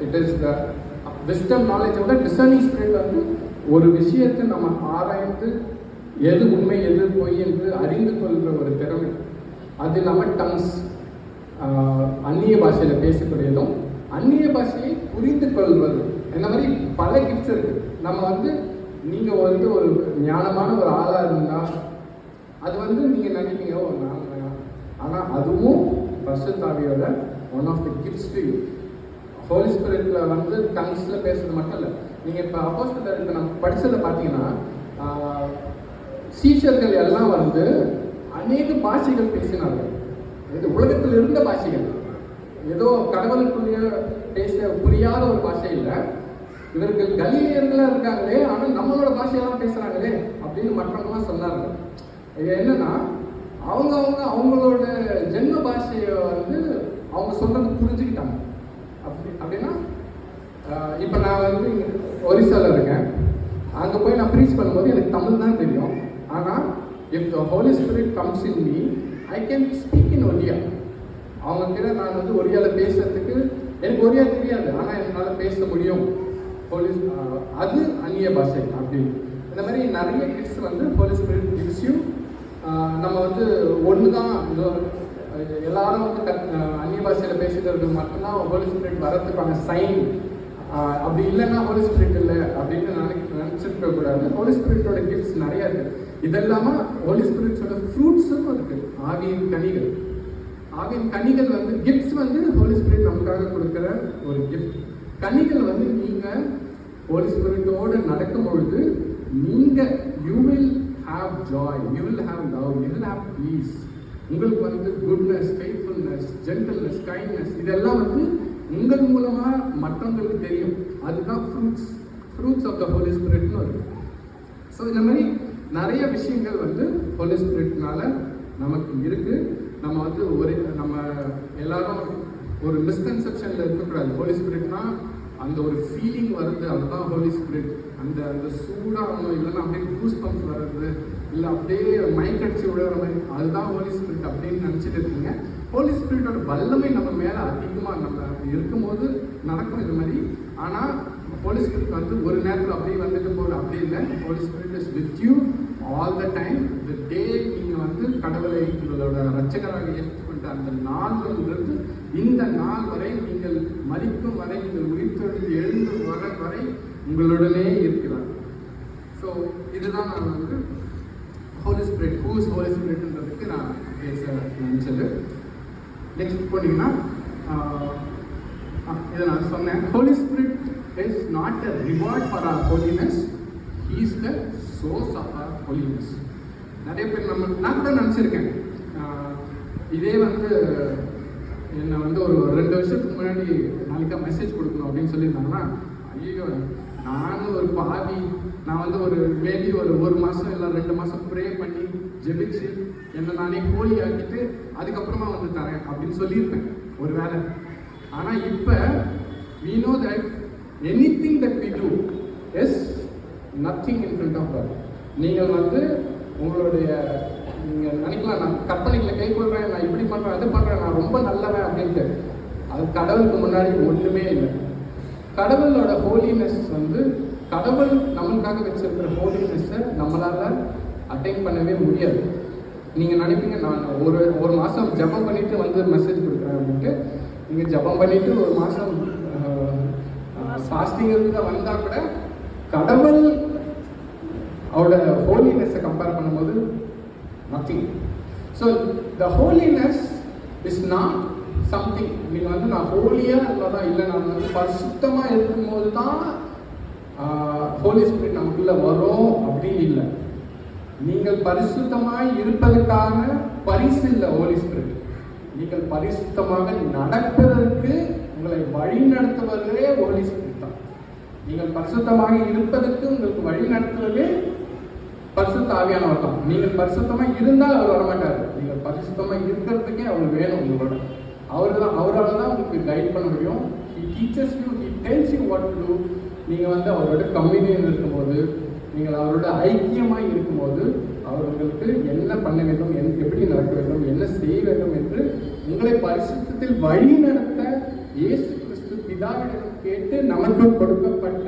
It is the wisdom நாலேஜோட டிசர்னிங் ஸ்பிரிட் வந்து ஒரு விஷயத்தை நம்ம ஆராய்ந்து எது உண்மை எது பொய் என்று அறிந்து கொள்கிற ஒரு திறமை. அது இல்லாமல் டங்ஸ், அந்நிய பாஷையில் பேசக்கூடியதும் அந்நிய பாஷையை புரிந்து கொள்வது, இந்த மாதிரி பல கிஃப்ட்ஸ் இருக்கு. நம்ம வந்து நீங்கள் வந்து ஒரு ஞானமான ஒரு ஆளாக இருந்தால் அது வந்து நீங்கள் நினைப்பீங்க ஒரு நாள், ஆனால் அதுவும் பரிசுத்தாவியோட one of the gifts to you. Holy ஸ்பிரிட்ல வந்து டங்ஸில் பேசுறது மட்டும் இல்லை. நீங்கள் இப்போ அப்போஸ்தலர் இப்போ நம்ம படித்ததை பார்த்தீங்கன்னா சீஷர்கள் எல்லாம் வந்து அநேக பாஷைகள் பேசினார்கள். இது உலகத்தில் இருந்த பாஷைகள், ஏதோ கடவுளுக்குரிய பேச புரியாத ஒரு பாஷை இல்லை. இவர்கள் கலீலியர்களாக இருக்காங்களே, ஆனால் நம்மளோட பாஷையெல்லாம் பேசுகிறாங்களே அப்படின்னு மற்றவங்களாம் சொன்னார்கள். இது என்னன்னா அவங்களோட ஜென்ம பாஷையை வந்து அவங்க சொல்றது புரிஞ்சுக்கிட்டாங்க. அப்படின்னா இப்போ நான் வந்து ஒரிசாவில் இருக்கேன், அங்கே போய் நான் ப்ரீச் பண்ணும்போது எனக்கு தமிழ் தான் தெரியும். ஆனால் if the Holi spirit comes in me, I can speak in Oriya. அவங்க கிட்ட நான் வந்து ஒரியாவில் பேசுறதுக்கு, எனக்கு ஒரியா தெரியாது ஆனால் என்னால் பேச முடியும். அது அந்நிய பாஷை. அப்படி இந்த மாதிரி நிறைய கிஃப்ட்ஸ் வந்து ஹோலி ஸ்பிரிட் கிவ்ஸ் யூ. நம்ம வந்து ஒன்று தான் எல்லாரும் வந்து அந்நிய பாஷையில் பேசுகிறது மட்டும்தான் ஹோலி ஸ்பிரிட் வரதுக்கான சைன். அப்படி இல்லைன்னா ஹோலி ஸ்பிரிட் இல்லை அப்படின்னு நினச்சிருக்க கூடாது. ஹோலி ஸ்பிரிட்டோட கிஃப்ட்ஸ் நிறையா இருக்குது. இதெல்லாமல் ஹோலி ஸ்பிரிட்ஸோட ஃப்ரூட்ஸும் இருக்குது, ஆவியின் கனிகள். ஆவியின் கனிகள் வந்து கிஃப்ட்ஸ் வந்து ஹோலி ஸ்பிரிட் நமக்காக கொடுக்குற ஒரு கிஃப்ட். கனிகள் வந்து நீங்கள் ஹோலி ஸ்பிரிட்டோடு நடக்கும் பொழுது நீங்கள் you will have Joy, you will have love, you will have piece. உங்களுக்கு வந்து குட்னஸ், ஃபெய்த்ஃபுல்னஸ், ஜென்டில்னஸ், கைண்ட்னஸ், இதெல்லாம் வந்து உங்கள் மூலமாக மற்றவங்களுக்கு தெரியும். அதுதான் ஃப்ரூட்ஸ் ஆஃப் த ஹோலி ஸ்பிரிட்னு வருது. ஸோ இந்த மாதிரி நிறைய விஷயங்கள் வந்து ஹோலி ஸ்பிரிட்னால நமக்கு இருக்குது. நம்ம வந்து நம்ம எல்லாரும் ஒரு மிஸ்கன்செப்ஷனில் இருக்கக்கூடாது. ஹோலி ஸ்பிரிட்னா அந்த ஒரு ஃபீலிங் வருது, அதுதான் ஹோலி ஸ்பிரிட். அந்த சூடாகணும், இல்லைன்னா அப்படியே கூஸ் பம்ப்ஸ் வர்றது, இல்லை அப்படியே மயக்கடிச்சு விடுற மாதிரி, அதுதான் ஹோலி ஸ்பிரிட் அப்படின்னு நினச்சிட்டு இருக்கீங்க. ஹோலி ஸ்பிரிட்டோட வல்லமை நம்ம மேலே அதிகமாக நம்ம இருக்கும்போது நடக்கும் இது மாதிரி. ஆனால் ஹோலி ஸ்பிரிட் வந்து ஒரு நேரத்தில் அப்படியே வந்துட்டு போகுது, அப்படி இல்லை. Holy spirit is with you all the time. The day நீங்கள் வந்து கடவுளை உங்களோட ரட்சகராக ஏற்றுக்கொண்ட அந்த நாளிலிருந்து இந்த நாள் வரை, நீங்கள் மரிக்கும் வரை, நீங்கள் உயிர்த்தெழுந்து எழுந்து வரை உங்களுடனே இருக்கிறார். ஸோ இதுதான் நான் வந்து ஹோலி ஸ்பிரிட், ஹூஸ் ஹோலி ஸ்பிரிட்ன்றதுக்கு நான் பேச நினச்சது. நெக்ஸ்ட் போனீங்கன்னா இதை நான் சொன்னேன். Holy spirit is not a reward for our holiness, he is the source of our holiness. நிறைய பேர் நான் கூட நினச்சிருக்கேன், இதே வந்து என்னை வந்து ஒரு 2 வருஷத்துக்கு முன்னாடி நாளைக்கா மெசேஜ் கொடுக்கணும் அப்படின்னு சொல்லியிருந்தாங்கன்னா, ஐயோ நானும் ஒரு பாவி, நான் வந்து மேபி ஒரு மாதம் இல்லை 2 மாதம் ப்ரே பண்ணி ஜெபிச்சு என்னை நானே ஹோலி ஆக்கிட்டு அதுக்கப்புறமா வந்து தரேன் அப்படின்னு சொல்லியிருப்பேன் ஒரு வேலை. ஆனால் இப்போ we know that anything that we do is nothing in front of God. நீங்கள் வந்து உங்களுடைய நீங்கள் நினைக்கலாம், நான் கற்பனைகளை கை கொள்கிறேன், நான் இப்படி பண்ணுறேன், அது பண்ணுறேன், நான் ரொம்ப நல்லவன் அப்படின்ட்டு. அது கடவுளுக்கு முன்னாடி ஒன்றுமே இல்லை. கடவுளோட ஹோலினஸ் வந்து கடவுள் நம்மளுக்காக வச்சிருக்கிற ஹோலினஸை நம்மளால் அட்டைன் பண்ணவே முடியாது. நீங்கள் நினைப்பீங்க நான் ஒரு மாதம் ஜபம் பண்ணிவிட்டு வந்து மெசேஜ் கொடுக்குறேன் அப்படின்ட்டு. நீங்கள் ஜபம் பண்ணிவிட்டு ஒரு மாதம் ஃபாஸ்டிங் இருந்தால் வந்தால் கூட கடவுள் அவரோட ஹோலினஸை கம்பேர் பண்ணும்போது nothing. So the holiness is not something. நீங்கள் வந்து நான் ஹோலியாக இருந்தால் தான், இல்லை நான் வந்து பரிசுத்தமாக இருக்கும்போது தான் ஹோலி ஸ்பிரிட் நமக்குள்ளே வரும் அப்படின்னு இல்லை. நீங்கள் பரிசுத்தமாய் இருப்பதற்கான பரிசு இல்லை ஹோலி ஸ்பிரிட். நீங்கள் பரிசுத்தமாக நடப்பதற்கு உங்களை வழி நடத்துவதே ஹோலி ஸ்பிரிட் தான். நீங்கள் பரிசுத்தமாக இருப்பதற்கு உங்களுக்கு வழி நடத்துவதே பரிசுத்த ஆவியானவர் தான். நீங்கள் பரிசுத்தமாக இருந்தால் அவர் வரமாட்டார். நீங்கள் பரிசுத்தமாக இருக்கிறதுக்கே அவர் வேணும் உங்களோட. அவரால் தான் உங்களுக்கு கைட் பண்ண முடியும். He teaches you, he tells you what to do. நீங்கள் அவரோட கம்யூனியன் இருக்கும்போது, நீங்கள் அவரோட ஐக்கியமாக இருக்கும்போது அவர் உங்களுக்கு என்ன பண்ண வேண்டும், எப்படி நடக்க வேண்டும், என்ன செய்ய வேண்டும் என்று உங்களை பரிசுத்தத்தில் வழி நடத்த இயேசு கிறிஸ்து பிதாவிடம் கேட்டு நமக்கு கொடுக்கப்பட்ட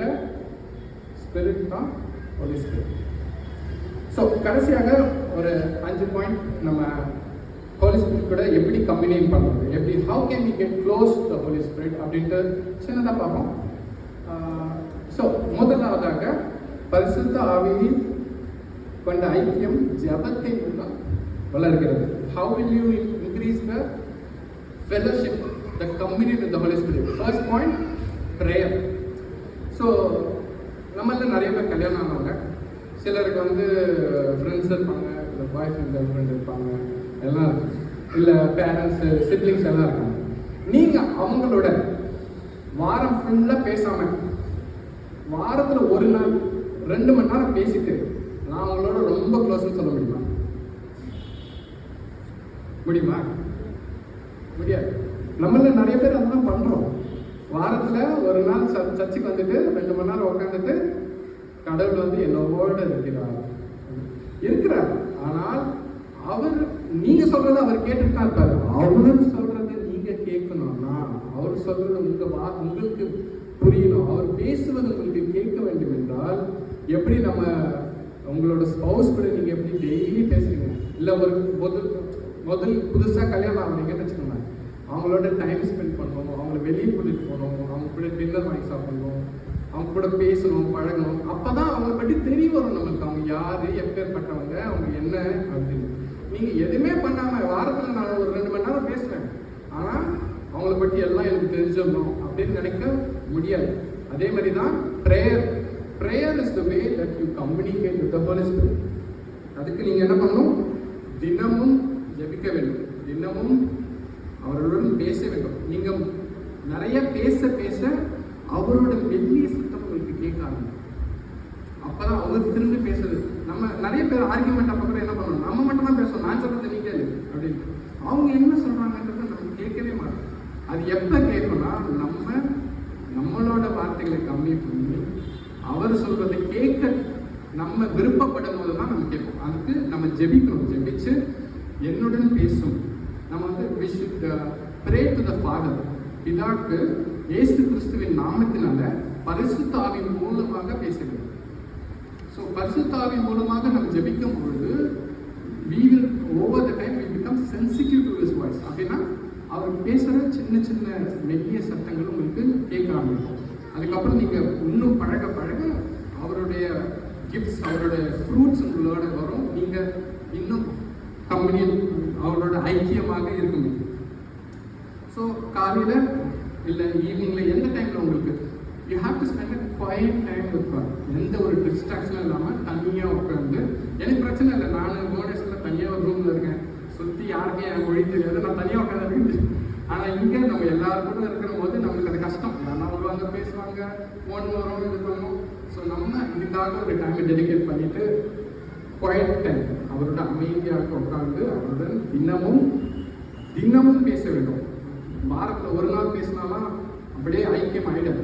ஸ்பிரிட் தான் ஹோலி ஸ்பிரிட். ஸோ கடைசியாக ஒரு 5 பாயிண்ட் நம்ம ஹோலி ஸ்பிரிட் கூட எப்படி கம்யூனியன் பண்ணுறது, எப்படி how can we get close to the Holi spirit அப்படின்ட்டு சின்னதாக பார்ப்போம். ஸோ முதலாவதாக பரிசுத்த ஆவியில் கொண்ட ஐக்கியம் ஜபத்தை மூலம் வளர்கிறது. How will you increase the fellowship, the communion with the Holy Spirit? First point, prayer. So நம்மள நிறைய பேர் கல்யாணம் ஆனவங்க, சிலருக்கு ஃப்ரெண்ட்ஸ் இருப்பாங்க, இல்லை பாய் ஃப்ரெண்ட் கேர்ள் ஃப்ரெண்ட் இருப்பாங்க, எல்லாம் இல்லை பேரண்ட்ஸு சிப்ளிங்ஸ் எல்லாம் இருக்காங்க. நீங்கள் அவங்களோட வாரம் ஃபுல்லாக பேசாமல் வாரத்தில் ஒரு நாள் 2 மணி நேரம் பேசிட்டு நான் அவங்களோட ரொம்ப க்ளோஸ்ன்னு சொல்ல முடியுமா? முடியாது. நம்மள நிறைய பேர் அதெல்லாம் பண்றோம். வாரத்தில் ஒரு நாள் சர்ச்சுக்கு வந்துட்டு 2 மணி நேரம் உட்காந்துட்டு கடவுள் என்னோட இருக்கிறார். ஆனால் அவர் நீங்க சொல்றதை அவர் கேட்டுட்டு தான் இருப்பாரு. அவர் சொல்றதை நீங்க கேட்கணும்னா, அவர் சொல்றது உங்களுக்கு புரியணும். அவர் பேசுவது உங்களுக்கு கேட்க வேண்டும் என்றால், எப்படி நம்ம உங்களோட ஸ்பவுஸ் கூட நீங்க எப்படி டெய்லி பேசுறீங்க, இல்லை ஒரு முதல் புதுசாக கல்யாணம் ஆகுறீங்கன்னு வச்சுக்கோங்க, அவங்களோட டைம் ஸ்பெண்ட் பண்ணணும், அவங்கள வெளியே கூட்டிட்டு போகணும், அவங்க கூட டின்னர் வாங்கி சாப்பிடணும், அவங்க கூட பேசணும், பழகணும். அப்பதான் அவங்கள பற்றி தெரிய வரும் நம்மளுக்கு, அவங்க யாரு, எப்பேற்பட்டவங்க, அவங்க என்ன அப்படின்னு. நீங்க எதுவுமே பண்ணாம வாரத்தில் நான் ஒரு 2 மணி நேரம் பேசுறேன், ஆனா அவங்கள பற்றி எல்லாம் எனக்கு தெரிஞ்சிடணும் அப்படின்னு நினைக்க முடியாது. அதே மாதிரி தான் prayer is the way that you communicate with the Holy Spirit. அதுக்கு நீங்க என்ன பண்ணணும்? தினமும் ஜெபிக்க வேண்டும், தினமும் அவர்களுடன் பேச வேண்டும். நீங்க நிறைய பேச பேச அவரோட மெல்லிய சத்தம் உங்களுக்கு கேட்க ஆரம்பிக்கும். அப்பதான் அவர் திரும்பி பேசுறது. நம்ம நிறைய பேர் ஆர்கியூமெண்ட் அப்ப கூட என்ன பண்ணணும், நம்ம மட்டும் தான் பேசணும், நான் சொல்றது நீ கேளு அப்படின்னு. அவங்க என்ன சொல்றாங்கன்றத நம்ம கேட்கவே மாட்டோம். அது எப்ப கேட்கணும்னா, நம்மளோட வார்த்தைகளை கம்மி பண்ணி அவர் சொல்றதை கேட்க நம்ம விருப்பப்படும் போது தான் நம்ம கேட்போம். அதுக்கு நம்ம ஜெபிக்கணும். ஜெபிச்சு என்னுடன் பேசும். நம்ம we should pray to the Father. பிதாக்கு இயேசு கிறிஸ்துவின் நாமத்தினால பரிசுத்த ஆவியின் மூலமாக பேசுகிறோம். ஸோ பரிசுத்த ஆவியின் மூலமாக நம்ம ஜெபிக்கும் பொழுது we will over the time we become sensitive to his voice. அப்படின்னா அவர் பேசுகிற சின்ன சின்ன மெல்லிய சத்தங்கள் உங்களுக்கு கேட்க ஆரம்பிக்கும். அதுக்கப்புறம் நீங்கள் இன்னும் பழக அவருடைய கிஃப்ட்ஸ், அவருடைய ஃப்ரூட்ஸ் உங்களோட வரும். நீங்கள் இன்னும் கம்யூனியன், அவரோட ஐக்கியமாக இருக்க முடியும். ஸோ காலையில் இல்லை ஈவினிங்கில் எந்த டைமில் உங்களுக்கு you have to spend a quiet time with God. எந்த ஒரு டிஸ்ட்ராக்ஷனும் இல்லாமல் தனியாக உட்காந்து, எனக்கு பிரச்சனை இல்லை, நான் மோனேஷனில் தனியாக ஒரு ரூமில் இருக்கேன், சுற்றி யாருக்கும் என் மொழி தெரியாது, நான் தனியாக உட்காந்துருக்கேன். ஆனால் இங்கே நம்ம எல்லாருக்கும் இருக்கிற போது நம்மளுக்கு அது கஷ்டம். யாரா வருவாங்க, பேசுவாங்க, ஃபோன் வரும், இது பண்ணுவோம். ஸோ நம்ம இதுக்காக ஒரு டைமை டெடிகேட் பண்ணிட்டு குவைட் டைம் அவரோட அமைதியாக உட்காந்து அவருடன் தினமும் பேச வேண்டும். வாரத்தில் ஒரு நாள் பேசினாமா அப்படியே ஐக்கியம் ஆகிடாது.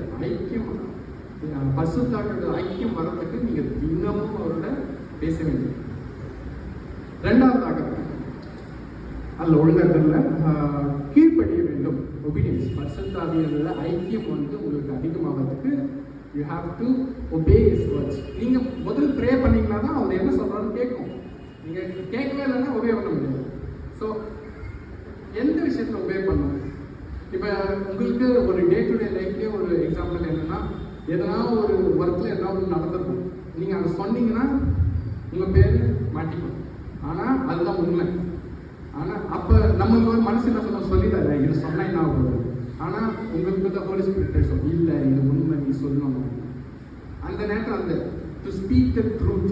பரிசுத்தாக்களோட ஐக்கியம் வரத்துக்கு நீங்கள் தினமும் அவரோட பேச வேண்டும். 2வது அதில் ஒழுங்கத்தில் கீழ்ப்படிய வேண்டும். ஒபீடியன்ஸ். பரிசுத்தாவியோட ஐக்கியம் உங்களுக்கு அதிகமாகிறதுக்கு you have to obey his words. நீங்கள் முதல் ப்ரே பண்ணிங்கன்னா தான் அவர் என்ன சொல்கிறான்னு கேட்கும். நீங்கள் கேட்கவே இல்லைன்னா ஒபே பண்ண முடியாது. ஸோ எந்த விஷயத்தில் ஒபே பண்ணணும்? இப்போ உங்களுக்கு ஒரு டே டு டே லைஃப்லேயே ஒரு எக்ஸாம்பிள் என்னென்னா, எதனா ஒரு ஒர்க்கில் எதனா ஒன்று நடந்திருக்கும், நீங்கள் அதை சொன்னீங்கன்னா உங்கள் பேர் மாட்டிக்கும். ஆனால் அதுதான் உண்மை. ஆனால் அப்போ நம்ம மனசு என்ன சொல்ல சொல்லிடாத, இது சொன்னால் என்ன ஆகுது. ஆனால் உங்களுக்கு தான் ஹோலி ஸ்பிரிட் பேசும், இல்லை இது உண்மை, நீ சொல்லணும். அந்த நேரத்தில் to speak the truth,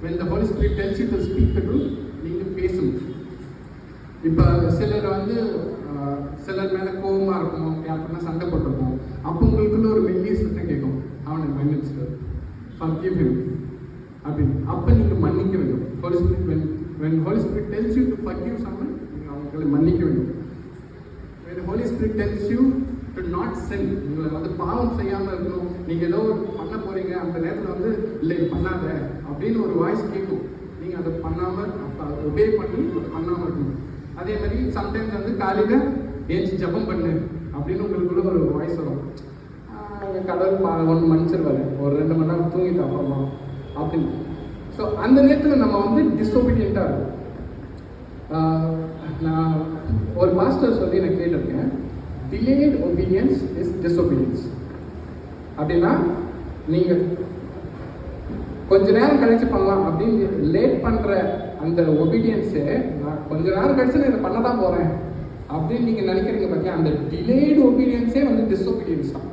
when the Holy Spirit tells you to speak the truth, நீங்கள் பேசணும். இப்போ சிலர் வந்து சிலர் மேலே கோபமாக இருக்கும், யாருக்குன்னா சண்டை போட்டிருப்போம். அப்போ உங்களுக்குள்ள ஒரு மெல்லிய சத்தம் கேட்கும், அவனை மன்னிச்சு forgive him அப்படின்னு. அப்போ நீங்கள் மன்னிக்க வேண்டும். Holy Spirit, when Holy Spirit tells you to forgive someone, நீங்கள் அவங்களை மன்னிக்க வேண்டும். When the Holy Spirit tells you to not sin, உங்களை வந்து பாவம் செய்யாமல் இருக்கணும், நீங்கள் ஏதோ பண்ண போகிறீங்க, அந்த நேரத்தில் வந்து இல்லை பண்ணாத அப்படின்னு ஒரு வாய்ஸ் கேட்கும். நீங்கள் அதை பண்ணாமல் அப்போ ஒபே பண்ணி அதை பண்ணாமல் இருக்கணும். அதே மாதிரி சம்டைம்ஸ் வந்து காலையில் ஏஞ்சி ஜபம் பண்ணு அப்படின்னு உங்களுக்குள்ள ஒரு வாய்ஸ் வரும். கடவுள் ஒன்று மன்னிச்சிருவாரு, ஒரு 2 மணி நேரம் தூங்கிட்டு அப்புறமா அப்படின்னு. ஸோ அந்த நேரத்தில் நம்ம வந்து டிஸ்ஒபீடியண்ட்டாக இருக்கும். நான் ஒரு மாஸ்டர் சொல்லி நான் கேட்டிருக்கேன், டிலேட் ஒபீடியன்ஸ் இஸ் டிஸ்ஒபீடியன்ஸ். அப்படின்னா நீங்கள் கொஞ்ச நேரம் கழிச்சு பண்ணலாம் அப்படின்னு லேட் பண்ணுற அந்த ஒபீடியன்ஸே, நான் கொஞ்ச நேரம் கழிச்சு நான் இதை பண்ண தான் போகிறேன் அப்படின்னு நீங்கள் நினைக்கிறீங்க பார்த்தியா, அந்த டிலேடு ஒபீடியன்ஸே வந்து டிஸ்ஒபீடியன்ஸ் தான்.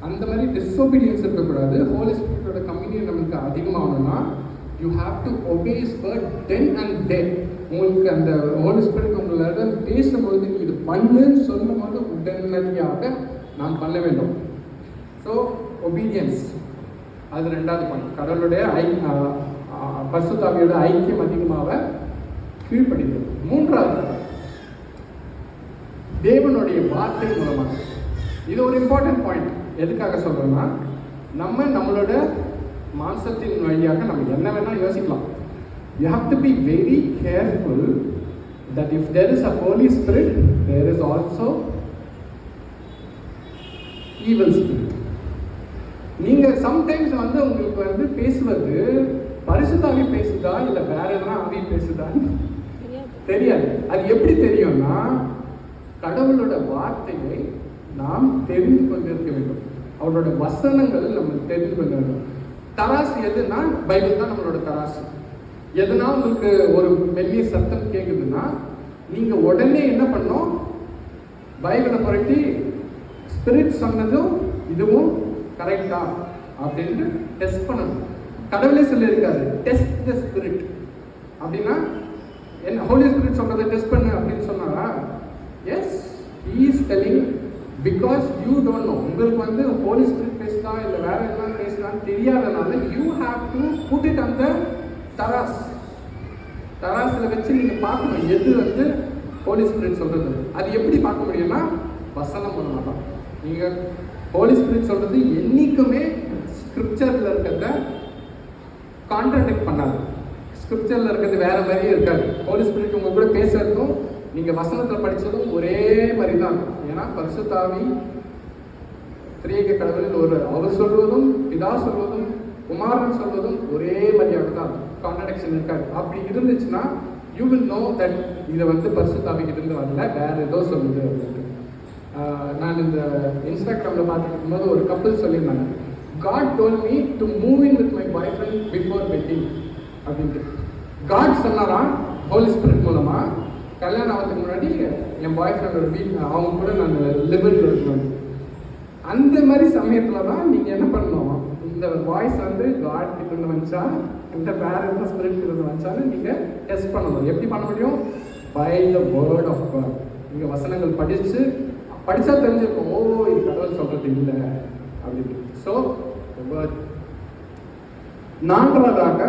அந்த மாதிரி டிஸ்ஒபீடியன்ஸ் இருக்கக்கூடாது. ஹோலி ஸ்பிரிட்டோட கம்யூனியன் நமக்கு அதிகமாகணும்னா you have to obey his word then and there. உங்களுக்கு அந்த ஹோலி ஸ்பிரிட் உங்களோட பேசும்போது நீங்கள் இது பண்ணுன்னு சொல்லும்போது உடனடியாக நாம் பண்ண வேண்டும். ஸோ ஒபீடியன்ஸ் அது 2வது பாயிண்ட். கடவுளுடைய பரிசுத்த ஆவியோட ஐக்கியம் அதிகமாக கீழ்ப்படிகிறது. 3வது தேவனுடைய வார்த்தை மூலமாக. இது ஒரு இம்பார்ட்டன்ட் பாயிண்ட். எதுக்காக சொல்றோம்னா, நம்மளோட மாம்சத்தின் வழியாக நம்ம என்ன வேணா யோசிக்கலாம். You have to be very careful that if there is a Holy Spirit, there is also evil spirit. நீங்க சம்டைம்ஸ் வந்து உங்களுக்கு வந்து பேசுவது பரிசுத்த ஆவி பேசுதா இல்ல வேற எதனா ஆவி பேசுதான்னு தெரியாது. அது எப்படி தெரியும்னா, கடவுளோட வார்த்தையை நாம் தெரிந்து கொண்டிருக்க வேண்டும். அவரோட வசனங்கள் நம்ம தெரிந்து கொண்டு வேண்டும். தராசு எதுனா பைபிள் தான் நம்மளோட தராசு. எதுனா உங்களுக்கு ஒரு மெல்லிய சத்தம் கேட்குதுன்னா நீங்க உடனே என்ன பண்ணணும், பைபிளை புரட்டி ஸ்பிரிட் சொன்னதும் இதுவும் கரெக்டா அப்படின்னு டெஸ்ட் பண்ணணும். கடவுளே சொல்லியிருக்காரு, டெஸ்ட் த ஸ்பிரிட் அப்படின்னா என்ன, ஹோலி ஸ்பிரிட் சொல்றதை டெஸ்ட் பண்ணு அப்படின்னு சொன்னாரா? Yes, he is telling because you don't know. உங்களுக்கு வந்து ஹோலி ஸ்பிரிட் பேசுதா இல்லை வேற என்ன பேசுதான்னு தெரியாதனால you have to put it அந்த தராசில் வச்சு நீங்கள் பார்க்கணும் எது வந்து ஹோலி ஸ்பிரிட் சொல்றது. அது எப்படி பார்க்க முடியும்னா வசனம் பண்ண மாட்டோம். நீங்கள் ஹோலி ஸ்பிரிட் சொல்றது என்னைக்குமே ஸ்கிரிப்சரில் இருக்கிறத கான்ட்ராடிக்ட் பண்ணாது. ஸ்கிரிப்சரில் இருக்கிறது வேற மாதிரியே இருக்காது. ஹோலி ஸ்பிரிட் உங்க கூட பேசுறதும் நீங்கள் வசனத்தில் படித்ததும் ஒரே மாதிரி தான் இருக்கும். ஏன்னா பரிசுத்த ஆவி திரியேக கடவுளில் ஒரு அவர் சொல்வதும் பிதா சொல்வதும் குமாரன் சொல்வதும் ஒரே மாதிரியாக தான் இருக்கும். கான்ட்ராடிக்ஷன் இருக்காது. அப்படி இருந்துச்சுன்னா யூ வில் நோ தட் இதை வந்து பரிசுத்த ஆவிக்கு இருந்து வரல, வேற ஏதோ சொல்லுது அப்படின்ட்டு. நான் இந்த இன்ஸ்டாகிராமில் பார்த்துட்டு இருக்கும்போது ஒரு கப்பல் சொல்லியிருந்தாங்க, God told me to move in with my boyfriend before wedding அப்படின்ட்டு. காட் சொன்னாராம் ஹோலி ஸ்பிரிட் மூலமா, கல்யாணம் ஆகிறதுக்கு முன்னாடி என் பாய் ஃப்ரெண்டோட அவங்க கூட நான் லிபரில் இருக்கணும். அந்த மாதிரி சமயத்தில் தான் நீங்கள் என்ன பண்ணணும், இந்த வாய்ஸ் வந்து காட் கிட்ட வந்துச்சா இந்த வேற எந்த ஸ்பிரிட் கிட்ட வந்துச்சான்னு நீங்கள் டெஸ்ட் பண்ணணும். எப்படி பண்ண முடியும்? By the word of God. நீங்கள் வசனங்கள் படித்தா தெரிஞ்சிருக்கும், ஓ இது கடவுள் சொல்கிறது இல்லை அப்படின்னு. So word. 4வதாக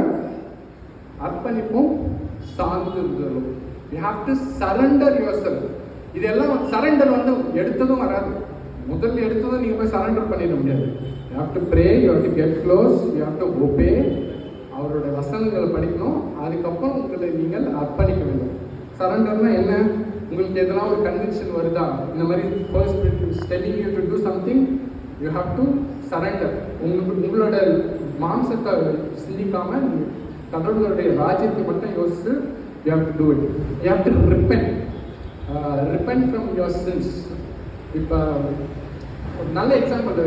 அர்ப்பணிப்பும் சார்ந்திருந்தலும். You have to surrender yourself. இதெல்லாம் சரண்டர் வந்து எடுத்ததும் வராது. முதல்ல எடுத்ததும் நீங்கள் போய் சரண்டர் பண்ணிட முடியாது. You have to pray, you have to get close, you have to obey. அவருடைய வசனங்களை படிக்கணும். அதுக்கப்புறம் உங்களை நீங்கள் அர்ப்பணிக்க வேண்டும். சரண்டர்னா என்ன? உங்களுக்கு எதனா ஒரு கன்விக்ஷன் வருதா, இந்த மாதிரி Holy Spirit is telling you to do something, you have to surrender. உங்களோட மாம்சத்தை சிந்திக்காம கடவுளுடைய ராஜ்யத்தை மட்டும் யோசிச்சு you have to do it. You have to repent. Repent from your sins. இப்போ ஒரு நல்ல எக்ஸாம்பிள்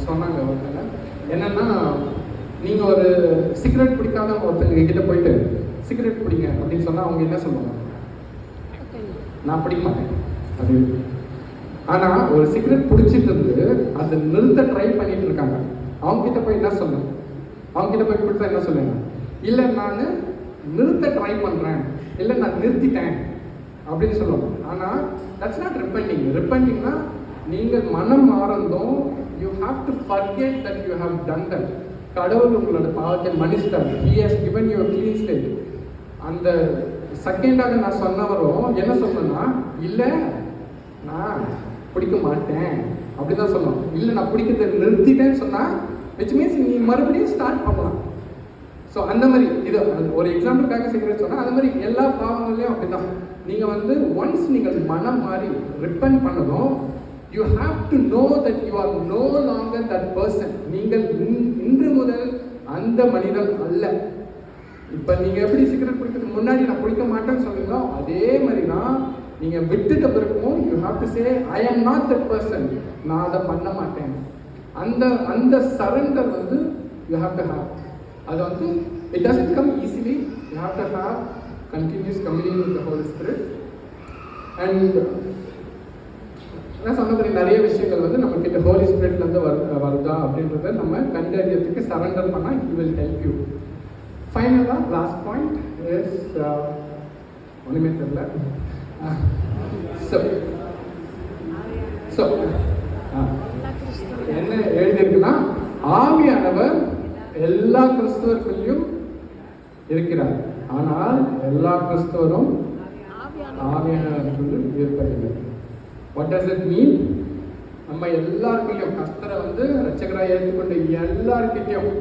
சொன்னாங்க ஒருத்தங்க. என்னன்னா, நீங்கள் ஒரு சிகரெட் பிடிக்காத ஒருத்தங்க கிட்ட போயிட்டு சிகரெட் பிடிங்க அப்படின்னு சொன்னால் அவங்க என்ன சொல்லுவாங்க? நான் பிடிக்க மாட்டேன் அப்படின்னு. ஆனால் ஒரு சிகரெட் பிடிச்சிட்டு இருந்து அதை நிறுத்த ட்ரை பண்ணிட்டு இருக்காங்க. அவங்க கிட்ட போய் என்ன சொல்லணும்? அவங்க கிட்ட போய் கொடுத்தா என்ன சொல்லுங்க? இல்லை நான் நிறுத்த ட்ரை பண்ணுறேன், இல்லை நான் நிறுத்திட்டேன் அப்படின்னு சொல்லணும். ஆனால் தட்ஸ் நாட் ரிப்பெண்டிங். ரிப்பெண்டிங்னா நீங்கள் மனம் மாறந்தும் you have to forget that you have done that. கடவுள் உங்களோட பாவத்தை மன்னிச்சிட்டார். He has given you a clean slate. அந்த செகண்டாக நான் சொன்னவரும் என்ன சொன்னேன்னா, இல்லை நான் பிடிக்க மாட்டேன் அப்படி தான் சொல்லணும். இல்லை நான் பிடிக்கிறத நிறுத்திட்டேன்னு சொன்னால் விச் மீன்ஸ் நீ மறுபடியும் ஸ்டார்ட் பண்ணலாம். ஸோ அந்த மாதிரி இது ஒரு எக்ஸாம்பிளுக்காக செய்கிறேன்னு சொன்னால் அந்த மாதிரி எல்லா பாவங்கள்லையும் அப்படி தான். நீங்கள் வந்து ஒன்ஸ் நீங்கள் மனம் மாறி ரிப்பெண்ட் பண்ணதும் you have to know that you are no longer that person. நீங்கள் இன்று முதல் அந்த மனிதன் அல்ல. இப்போ நீங்கள் எப்படி சிகரெட் குடிக்கிறதுக்கு முன்னாடி நான் குடிக்க மாட்டேன்னு சொல்லுங்களோ அதே மாதிரி தான் நீங்கள் விட்டுட்ட பிறகும் you have to say I am not that person, நான் அதை பண்ண மாட்டேன். அந்த அந்த சரண்டர் வந்து யூ ஹாவ் டு ஹாவ். அது வந்து it doesn't come easily. You have to have continuous communion with the holy spirit. And நான் சொன்ன மாதிரி நிறைய விஷயங்கள் வந்து நம்ம கிட்ட ஹோலி ஸ்பிரிட்லேருந்து வருதா அப்படின்றத நம்ம கண்டறியத்துக்கு சரண்டர் பண்ணால் இட் வில் ஹெல்ப் யூ. ஃபைனலாக லாஸ்ட் பாயிண்ட் இஸ் ஒன்றுமே தெரியல. ஸோ என்ன எழுதியிருக்குன்னா, ஆவியானவர் எல்லா கிறிஸ்தவர்களையும் இருக்கிறார், ஆனால் எல்லா கிறிஸ்தவரும் ஆவியானவர்கள் இருப்பதில்லை. What does it mean? நம்ம எல்லாருக்குள்ளேயும் கர்த்தரை வந்து ரட்சகராக ஏற்றுக்கொண்ட எல்லாருக்கிட்டையும்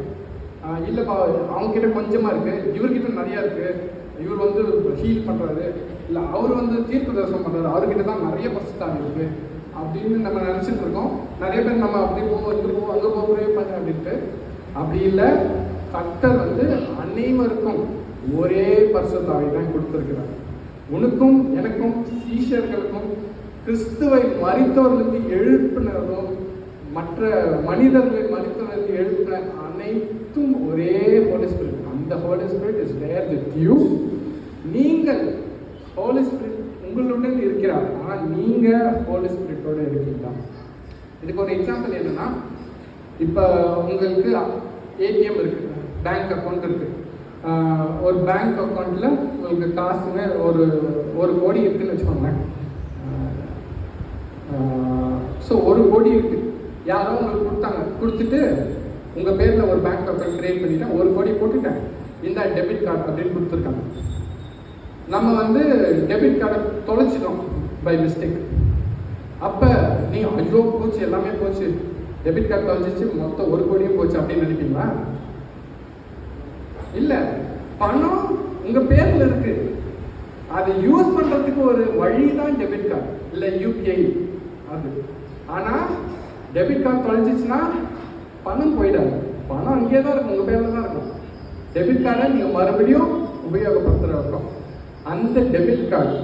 இல்லைப்பா அவங்ககிட்ட கொஞ்சமாக இருக்குது, இவர்கிட்ட நிறையா இருக்குது, இவர் வந்து ஹீல் பண்ணுறாரு, இல்லை அவர் வந்து தீர்ப்பு தரிசனம் பண்ணுறாரு, அவர்கிட்ட தான் நிறைய பரிசுத்தாவி இருக்குது அப்படின்னு நம்ம நினச்சிட்டு இருக்கோம். நிறைய பேர் நம்ம அப்படி போவோம், இங்கே போவோம், அங்கே போகிறே பண்ண அப்படின்ட்டு. அப்படி இல்லை, கர்த்தர் வந்து அனைவருக்கும் ஒரே பரிசுத்தாவி தான் கொடுத்துருக்கிறார். உனக்கும் எனக்கும் சீஷர்களுக்கும் கிறிஸ்துவை மரித்தவர்களுக்கு எழுப்பினதும் மற்ற மனிதர்களை மரித்தவர்களுக்கு எழுப்பின அனைத்தும் ஒரே ஹோலி ஸ்பிரிட். அந்த holy spirit is there with you. நீங்கள் ஹோலி ஸ்பிரிட் உங்களுடன் இருக்கிறார், ஆனால் நீங்கள் ஹோலி ஸ்பிரிட்டோடு இருக்கீங்களா? இதுக்கு ஒரு எக்ஸாம்பிள் என்னன்னா, இப்போ உங்களுக்கு ஏடிஎம் இருக்குது, பேங்க் அக்கௌண்ட் இருக்குது. ஒரு பேங்க் அக்கௌண்ட்டில் உங்களுக்கு காசுங்க ஒரு கோடி இருக்குதுன்னு வச்சுக்கோங்களேன். ஸோ 1 கோடி இருக்குது, யாரோ உங்களுக்கு கொடுத்தாங்க, கொடுத்துட்டு உங்கள் பேரில் ஒரு பேங்க் அக்கௌண்ட் க்ரியேட் பண்ணிட்டேன், 1 கோடி போட்டுட்டேன், இந்த டெபிட் கார்டு அப்படின்னு கொடுத்துருக்காங்க. நம்ம வந்து டெபிட் கார்டை தொலைச்சிட்டோம் பை மிஸ்டேக். அப்போ நீங்கள் ஐயோ போச்சு, எல்லாமே போச்சு, டெபிட் கார்டு தொலைச்சிச்சு, மொத்தம் 1 கோடியும் போச்சு அப்படின்னு நினைப்பீங்களா? இல்லை, பணம் உங்கள் பேரில் இருக்குது, அதை யூஸ் பண்ணுறதுக்கு ஒரு வழி தான் டெபிட் கார்டு இல்லை யூபிஐ அது. ஆனால் டெபிட் கார்டு தொலைச்சிச்சுன்னா பணம் போயிடாது, பணம் அங்கேயே தான் இருக்கும், உங்கள் பேரில் தான் இருக்கும். டெபிட் கார்டை நீங்கள் மறுபடியும் உபயோகப்படுத்துகிற இருக்கும். அந்த டெபிட் கார்டு,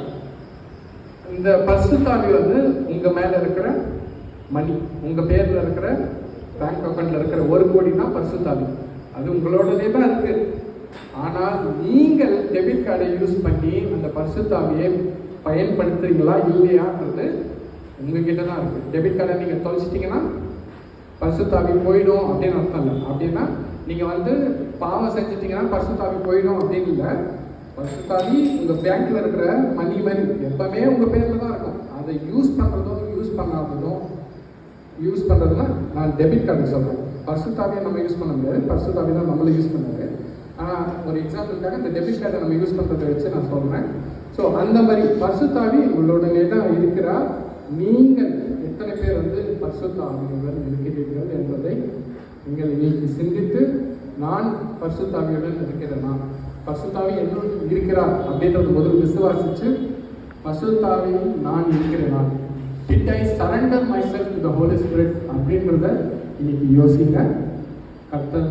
இந்த பரிசுத்தாவி வந்து உங்கள் மேலே இருக்கிற மணி, உங்கள் பேரில் இருக்கிற பேங்க் அக்கௌண்ட்டில் இருக்கிற 1 கோடி தான் பரிசுத்தாவி, அது உங்களோடதே தான் இருக்குது. ஆனால் நீங்கள் டெபிட் கார்டை யூஸ் பண்ணி அந்த பரிசுத்தாவியை பயன்படுத்துறீங்களா இல்லையான்றது உங்ககிட்ட தான் இருக்குது. டெபிட் கார்டை நீங்கள் தொலைச்சிட்டிங்கன்னா பரிசுத்தாவி போயிடும் அப்படின்னு அர்த்தம் இல்லை. அப்படின்னா நீங்கள் வந்து பாவம் செஞ்சிட்டிங்கன்னா பரிசுத்தாவி போயிடும் அப்படின்னு இல்லை. பரிசுத்தாவி உங்கள் பேங்க்கில் இருக்கிற மணி மாதிரி எப்பவுமே உங்கள் பேரில் தான் இருக்கும். அதை யூஸ் பண்ணுறதும் யூஸ் பண்ணாததும், யூஸ் பண்ணுறதுனா நான் டெபிட் கார்டு சொல்கிறேன், பரிசுத்தாவியை நம்ம யூஸ் பண்ண முடியாது, பரிசுத்தாவி தான் நம்மளை யூஸ் பண்ணாது. ஆனால் ஒரு எக்ஸாம்பிளுக்காக இந்த டெபிட் கார்டை நம்ம யூஸ் பண்ணுறதை வச்சு நான் சொல்கிறேன். ஸோ அந்த மாதிரி பரிசுத்தாவி உங்களுடனே தான் இருக்கிறார். நீங்கள் எத்தனை பேர் வந்து பரிசுத்தாவியுடன் இருக்கிறீர்கள் என்பதை நீங்கள் இன்னைக்கு சிந்தித்து, நான் பரிசுத்தாவியுடன் இருக்கிறேனா, பரிசுத்தாவி என்னுடன் இருக்கிறார் அப்படின்றது முதல் விசுவாசித்து, பரிசுத்தாவியில் நான் இருக்கிறேனா, did I surrender myself to the Holi spirit அப்படின்றத இன்னைக்கு யோசிங்க. கர்த்தர்